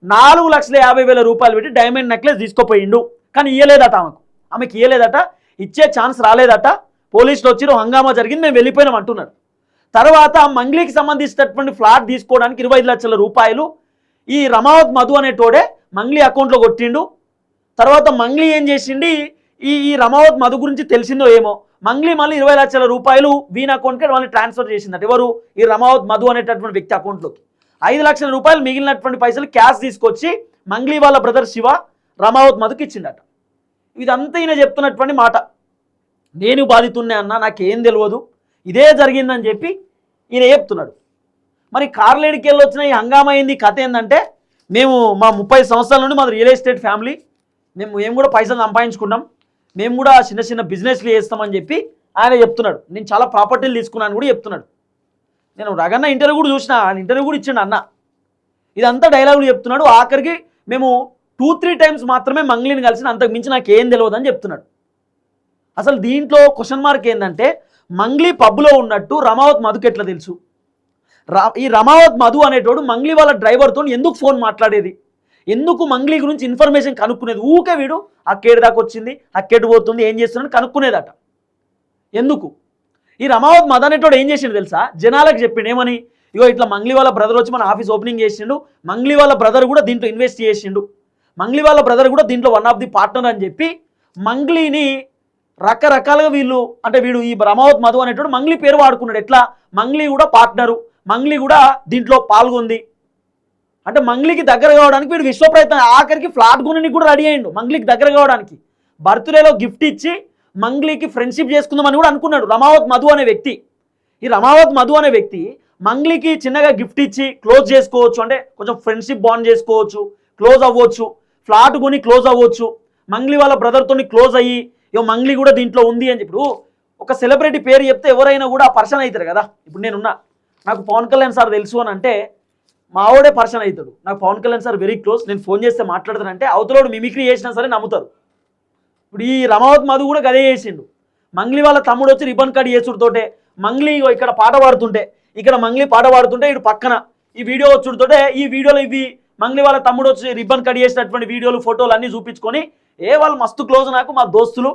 4,50,000 రూపాయలు పెట్టి డైమండ్ నెక్లెస్ తీసుకోపోయిండు. కానీ ఇయ్యలేదట, ఆమెకి ఇయ్యలేదట, ఇచ్చే ఛాన్స్ రాలేదట. పోలీసులు వచ్చిరు, హంగామా జరిగింది, మేము వెళ్ళిపోయినాం అంటున్నారు. తర్వాత మంగ్లీకి సంబంధించినటువంటి ఫ్లాట్ తీసుకోవడానికి 25 లక్షల రూపాయలు ఈ రమావత్ మధు అనేటోడే మంగ్లీ అకౌంట్లో కొట్టిండు. తర్వాత మంగ్లీ ఏం చేసిండి, ఈ రమావత్ మధు గురించి తెలిసిందో ఏమో, మంగ్లీ మళ్ళీ 20 లక్షల రూపాయలు వీని అకౌంట్కి మళ్ళీ ట్రాన్స్ఫర్ చేసిందట. ఎవరు? ఈ రమావత్ మధు అనేటటువంటి వ్యక్తి అకౌంట్లోకి 5 లక్షల రూపాయలు మిగిలినటువంటి పైసలు క్యాష్ తీసుకొచ్చి మంగ్లీ వాళ్ళ బ్రదర్ శివ రమావత్ మధుకి ఇచ్చిండట. ఇదంతా ఈయన చెప్తున్నటువంటి మాట. నేను బాధితున్నే అన్న, నాకేం తెలియదు, ఇదే జరిగిందని చెప్పి ఈయన చెప్తున్నాడు. మరి కార్లేడికి వెళ్ళి వచ్చిన ఈ హంగామా ఏంది, కథ ఏంటంటే, మేము మా 30 సంవత్సరాల నుండి మాది రియల్ ఎస్టేట్ ఫ్యామిలీ, మేము కూడా పైసలు సంపాదించుకున్నాం, మేము కూడా చిన్న చిన్న బిజినెస్లు చేస్తామని చెప్పి ఆయన చెప్తున్నాడు. నేను చాలా ప్రాపర్టీలు తీసుకున్నాను కూడా చెప్తున్నాడు. నేను రగన్న ఇంటర్వ్యూ కూడా చూసిన, ఆయన ఇంటర్వ్యూ కూడా ఇచ్చిండు అన్న. ఇదంతా డైలాగులు చెప్తున్నాడు. ఆఖరికి మేము 2-3 టైమ్స్ మాత్రమే మంగ్లీని కలిసిన, అంతకు మించి నాకు ఏం తెలియదు అని చెప్తున్నాడు. అసలు దీంట్లో క్వశ్చన్ మార్క్ ఏంటంటే, మంగ్లీ పబ్లో ఉన్నట్టు రమావత్ మధుకి ఎట్లా తెలుసు? ఈ రమావత్ మధు అనేటోడు మంగ్లీ వాళ్ళ డ్రైవర్తో ఎందుకు ఫోన్ మాట్లాడేది? ఎందుకు మంగ్లీ గురించి ఇన్ఫర్మేషన్ కనుక్కునేది? ఊకే వీడు అక్కేడు దాకా వచ్చింది, అక్కేటు పోతుంది, ఏం చేస్తున్నాడు కనుక్కునేదట. ఎందుకు? ఈ రమావత్ మధు అనేటోడు ఏం చేసిండు తెలుసా? జనాలకు చెప్పిండు ఏమని, ఇగో ఇట్లా మంగ్లీ వాళ్ళ బ్రదర్ వచ్చి మన ఆఫీస్ ఓపెనింగ్ చేసిండు, మంగ్లీ వాళ్ళ బ్రదర్ కూడా దీంట్లో ఇన్వెస్ట్ చేసిండు, మంగ్లీ వాళ్ళ బ్రదర్ కూడా దీంట్లో వన్ ఆఫ్ ది పార్ట్నర్ అని చెప్పి మంగ్లీని రకరకాలుగా వీడు ఈ రమావత్ మధు అనేటోడు మంగ్లీ పేరు వాడుకున్నాడు. ఎట్లా? మంగ్లీ కూడా పార్ట్నరు, మంగ్లీ కూడా దీంట్లో పాల్గొంది అంటే మంగ్లీకి దగ్గర కావడానికి వీడు విశ్వ ప్రయత్నం. ఆఖరికి ఫ్లాట్ కొనడానికి కూడా రెడీ అయ్యిండు మంగ్లీకి దగ్గర కావడానికి. బర్త్డేలో గిఫ్ట్ ఇచ్చి మంగ్లీకి ఫ్రెండ్షిప్ చేసుకుందామని కూడా అనుకున్నాడు రమావత్ మధు అనే వ్యక్తి. ఈ రమావత్ మధు అనే వ్యక్తి మంగ్లీకి చిన్నగా గిఫ్ట్ ఇచ్చి క్లోజ్ చేసుకోవచ్చు, అంటే కొంచెం ఫ్రెండ్షిప్ బాండ్ చేసుకోవచ్చు, క్లోజ్ అవ్వచ్చు, ఫ్లాట్ కొని క్లోజ్ అవ్వచ్చు, మంగ్లీ వాళ్ళ బ్రదర్తో క్లోజ్ అయ్యి ఇగో మంగ్లీ కూడా దీంట్లో ఉంది అని చెప్పి. ఒక సెలబ్రిటీ పేరు చెప్తే ఎవరైనా కూడా ఆ పర్సన్ అవుతారు కదా. ఇప్పుడు నేనున్నా, నాకు పవన్ కళ్యాణ్ సార్ తెలుసు అని అంటే మా ఆవిడే పర్సన్ అవుతాడు. నాకు Pawan Kalyan sir very close, నేను ఫోన్ చేస్తే మాట్లాడతానంటే అవతలోడు మిమిక్రీ చేసినా సరే నమ్ముతారు. ఇప్పుడు ఈ రమావత్ మధు కూడా గదే చేసిండు. మంగ్లీ వాళ్ళ తమ్ముడు వచ్చి రిబన్ కట్ చేసుడుతోటే మంగ్లీ ఇక్కడ పాట పాడుతుంటే, ఇక్కడ మంగ్లీ పాట పాడుతుంటే ఇటు పక్కన ఈ వీడియో వచ్చుడుతోటే, ఈ వీడియోలో ఇవి మంగ్లీ వాళ్ళ తమ్ముడు వచ్చి రిబన్ కట్ చేసినటువంటి వీడియోలు ఫోటోలు అన్నీ చూపించుకొని వాళ్ళు మస్తు క్లోజ్, నాకు మా దోస్తులు.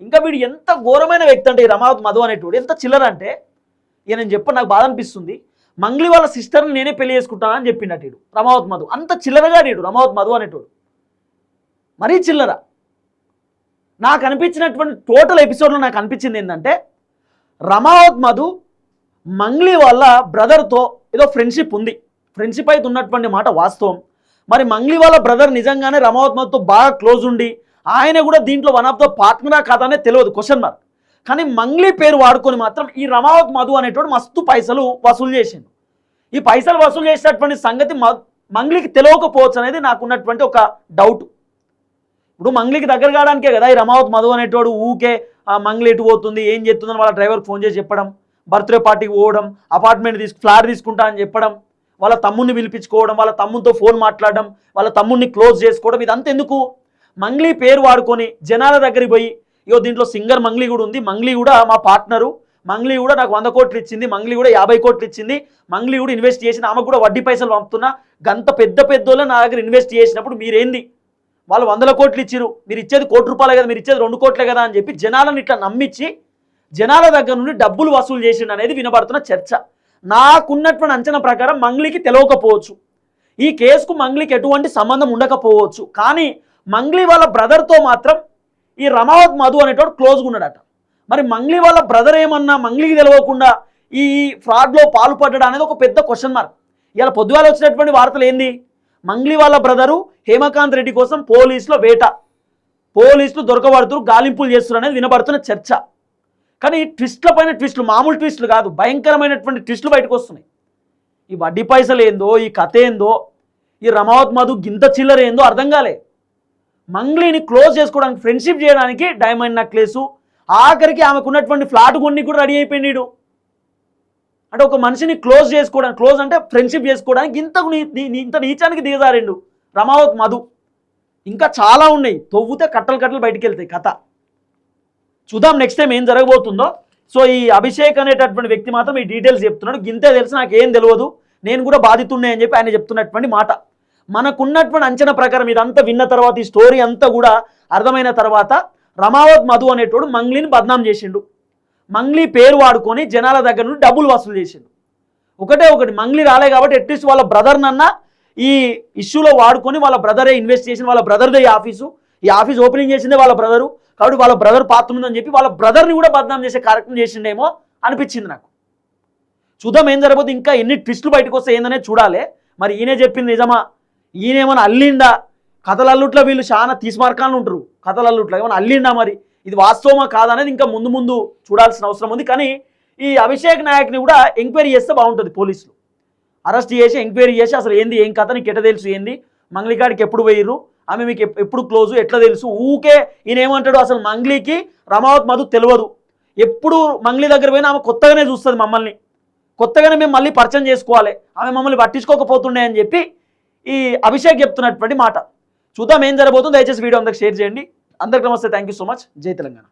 ఇంకా వీడు ఎంత ఘోరమైన వ్యక్తి అంటే ఈ రమావత్ మధు అనేటోడు ఎంత చిల్లర అంటే, ఇక నేను చెప్పను, నాకు బాధ అనిపిస్తుంది. మంగ్లీ వాళ్ళ సిస్టర్ని నేనే పెళ్లి చేసుకుంటాను అని చెప్పిండట రమావత్ మధు. అంత చిల్లరగా రమావత్ మధు అనేటోడు, మరీ చిల్లర. నాకు అనిపించినటువంటి టోటల్ ఎపిసోడ్లో నాకు అనిపించింది ఏంటంటే, రమావత్ మధు మంగ్లీ వాళ్ళ బ్రదర్తో ఏదో ఫ్రెండ్షిప్ ఉంది, ఫ్రెండ్షిప్ అయితే ఉన్నటువంటి మాట వాస్తవం. మరి మంగ్లీ వాళ్ళ బ్రదర్ నిజంగానే రమావత్ మధుతో బాగా క్లోజ్ ఉండి ఆయన కూడా దీంట్లో వన్ ఆఫ్ ద పార్ట్నరా కాదనే తెలియదు, క్వశ్చన్ మార్క్. కానీ మంగ్లీ పేరు వాడుకొని మాత్రం ఈ రమావత్ మధు అనేటోడు మస్తు పైసలు వసూలు చేసిండు. ఈ పైసలు వసూలు చేసేటటువంటి సంగతి మంగ్లీకి తెలియకపోవచ్చు అనేది నాకున్నటువంటి ఒక డౌట్. ఇప్పుడు మంగ్లీకి దగ్గర కావడానికే కదా ఈ రమావత్ మధు అనేటోడు ఊకే మంగ్లీ ఎటు పోతుంది, ఏం చేస్తుందని వాళ్ళ డ్రైవర్కి ఫోన్ చేసి చెప్పడం, బర్త్డే పార్టీకి పోవడం, అపార్ట్మెంట్ ఫ్లాట్ తీసుకుంటా అని చెప్పడం, వాళ్ళ తమ్ముడిని పిలిపించుకోవడం, వాళ్ళ తమ్ముడితో ఫోన్ మాట్లాడడం, వాళ్ళ తమ్ముడిని క్లోజ్ చేసుకోవడం. ఇదంతా ఎందుకు? మంగ్లీ పేరు వాడుకొని జనాల దగ్గరికి పోయి ఇగో దీంట్లో సింగర్ మంగ్లీ కూడా ఉంది, మంగ్లీ కూడా మా పార్ట్నరు, మంగ్లీ కూడా నాకు 100 కోట్లు ఇచ్చింది, మంగ్లీ కూడా 50 కోట్లు ఇచ్చింది, మంగ్లీ కూడా ఇన్వెస్ట్ చేసింది, ఆమెకు కూడా వడ్డీ పైసలు పంపుతున్నా, గంత పెద్ద పెద్దోళ్ళే నా దగ్గర ఇన్వెస్ట్ చేసినప్పుడు మీరేంది, వాళ్ళు 100 కోట్లు ఇచ్చిరు, మీరు ఇచ్చేది ₹1 కోటి కదా, మీరు ఇచ్చేది 2 కోట్లే కదా అని చెప్పి జనాలను ఇట్లా నమ్మించి జనాల దగ్గర నుండి డబ్బులు వసూలు చేసిండు అనేది వినబడుతున్న చర్చ. నాకున్నటువంటి అంచనా ప్రకారం మంగ్లీకి తెలియకపోవచ్చు, ఈ కేసుకు మంగ్లీకి ఎటువంటి సంబంధం ఉండకపోవచ్చు. కానీ మంగ్లీ వాళ్ళ బ్రదర్తో మాత్రం ఈ రమావత్ మధు అనేటోడు క్లోజ్గా ఉన్నాడట. మరి మంగ్లీ వాళ్ళ బ్రదర్ ఏమన్నా మంగ్లీకి తెలియకుండా ఈ ఫ్రాడ్లో పాల్పడ్డా అనేది ఒక పెద్ద క్వశ్చన్ మార్క్. ఇలా పొద్దుగాల వచ్చినటువంటి వార్తలు ఏంది, మంగ్లీ వాళ్ళ బ్రదరు హేమకాంత్ రెడ్డి కోసం పోలీసులో వేట, పోలీసులు దొరకబడుతున్నారు, గాలింపులు చేస్తున్నారు అనేది వినబడుతున్న చర్చ. కానీ ట్విస్ట్ల పైన ట్విస్టులు, మామూలు ట్విస్టులు కాదు, భయంకరమైనటువంటి ట్విస్టులు బయటకు వస్తున్నాయి. ఈ వడ్డీ పైసలు ఏందో, ఈ కథ ఏందో, ఈ రమావత్ మధు గింత చిల్లర ఏందో అర్థం కాలే. మంగ్లీని క్లోజ్ చేసుకోవడానికి, ఫ్రెండ్షిప్ చేయడానికి డైమండ్ నెక్లెస్, ఆఖరికి ఆమెకు ఉన్నటువంటి ఫ్లాట్ కొన్ని కూడా రెడీ అయిపోయినాడు. అంటే ఒక మనిషిని క్లోజ్ చేసుకోవడానికి, క్లోజ్ అంటే ఫ్రెండ్షిప్ చేసుకోవడానికి ఇంత నీచానికి దిగజారిండు రమావత్ మధు. ఇంకా చాలా ఉన్నాయి, తవ్వుతే కట్టలు కట్టలు బయటికి వెళ్తాయి కథ. చూద్దాం నెక్స్ట్ టైం ఏం జరగబోతుందో. సో ఈ అభిషేక్ అనేటటువంటి వ్యక్తి మాత్రం ఈ డీటెయిల్స్ చెప్తున్నాడు. గింతే తెలుసు, నాకేం తెలియదు, నేను కూడా బాధితున్నాయి అని చెప్పి ఆయన చెప్తున్నటువంటి మాట. మనకున్నటువంటి అంచనా ప్రకారం ఇదంతా విన్న తర్వాత, ఈ స్టోరీ అంతా కూడా అర్థమైన తర్వాత, రమావత్ మధు అనేటోడు మంగ్లీని బద్నాం చేసిండు. మంగ్లీ పేరు వాడుకొని జనాల దగ్గర నుండి డబ్బులు వసూలు చేసిండు. ఒకటి మంగ్లీ రాలే కాబట్టి అట్లీస్ట్ వాళ్ళ బ్రదర్నన్నా ఈ ఇష్యూలో వాడుకొని, వాళ్ళ బ్రదరే ఇన్వెస్ట్ చేసిన, వాళ్ళ బ్రదర్దే ఈ ఆఫీస్ ఓపెనింగ్ చేసిందే వాళ్ళ బ్రదరు కాబట్టి వాళ్ళ బ్రదర్ పాత్ర ఉందని చెప్పి వాళ్ళ బ్రదర్ని కూడా బద్నాం చేసే కార్యక్రమం చేసిండేమో అనిపించింది నాకు. చూద్దాం ఏం జరగబోతుంది, ఇంకా ఎన్ని ట్విస్టులు బయటకు వస్తే ఏందనే చూడాలి. మరి ఈయనే చెప్పింది నిజమా, ఈయనేమన్నా అల్లిండా? కథల అల్లుట్లో వీళ్ళు చాలా తీసిమార్కాలు ఉంటారు, కథల అల్లుట్లో ఏమన్నా అల్లిండా? మరి ఇది వాస్తవమా కాదనేది ఇంకా ముందు చూడాల్సిన అవసరం ఉంది. కానీ ఈ అభిషేక్ నాయక్ని కూడా ఎంక్వైరీ చేస్తే బాగుంటుంది. పోలీసులు అరెస్ట్ చేసి ఎంక్వైరీ చేసి అసలు ఏంది, ఏం కథ, నీకు ఎట్లా తెలుసు, ఏంది మంగ్లీకాడికి ఎప్పుడు పోయిర్రు, ఆమె మీకు ఎప్పుడు క్లోజు, ఎట్లా తెలుసు? ఊకే ఈయన ఏమంటాడు, అసలు మంగ్లీకి రమావత్ మధు తెలియదు, ఎప్పుడు మంగ్లీ దగ్గర పోయినా ఆమె కొత్తగానే చూస్తుంది మమ్మల్ని, కొత్తగానే మేము మళ్ళీ పరిచయం చేసుకోవాలి, ఆమె మమ్మల్ని పట్టించుకోకపోతుండే అని చెప్పి ఈ అభిషేక్ చెప్తున్నటువంటి మాట. చూద్దాం ఏం జరగబోతుందో. దయచేసి వీడియో అందరికి షేర్ చేయండి. అందరికీ నమస్తే, థ్యాంక్ యూ సో మచ్. జై తెలంగాణ.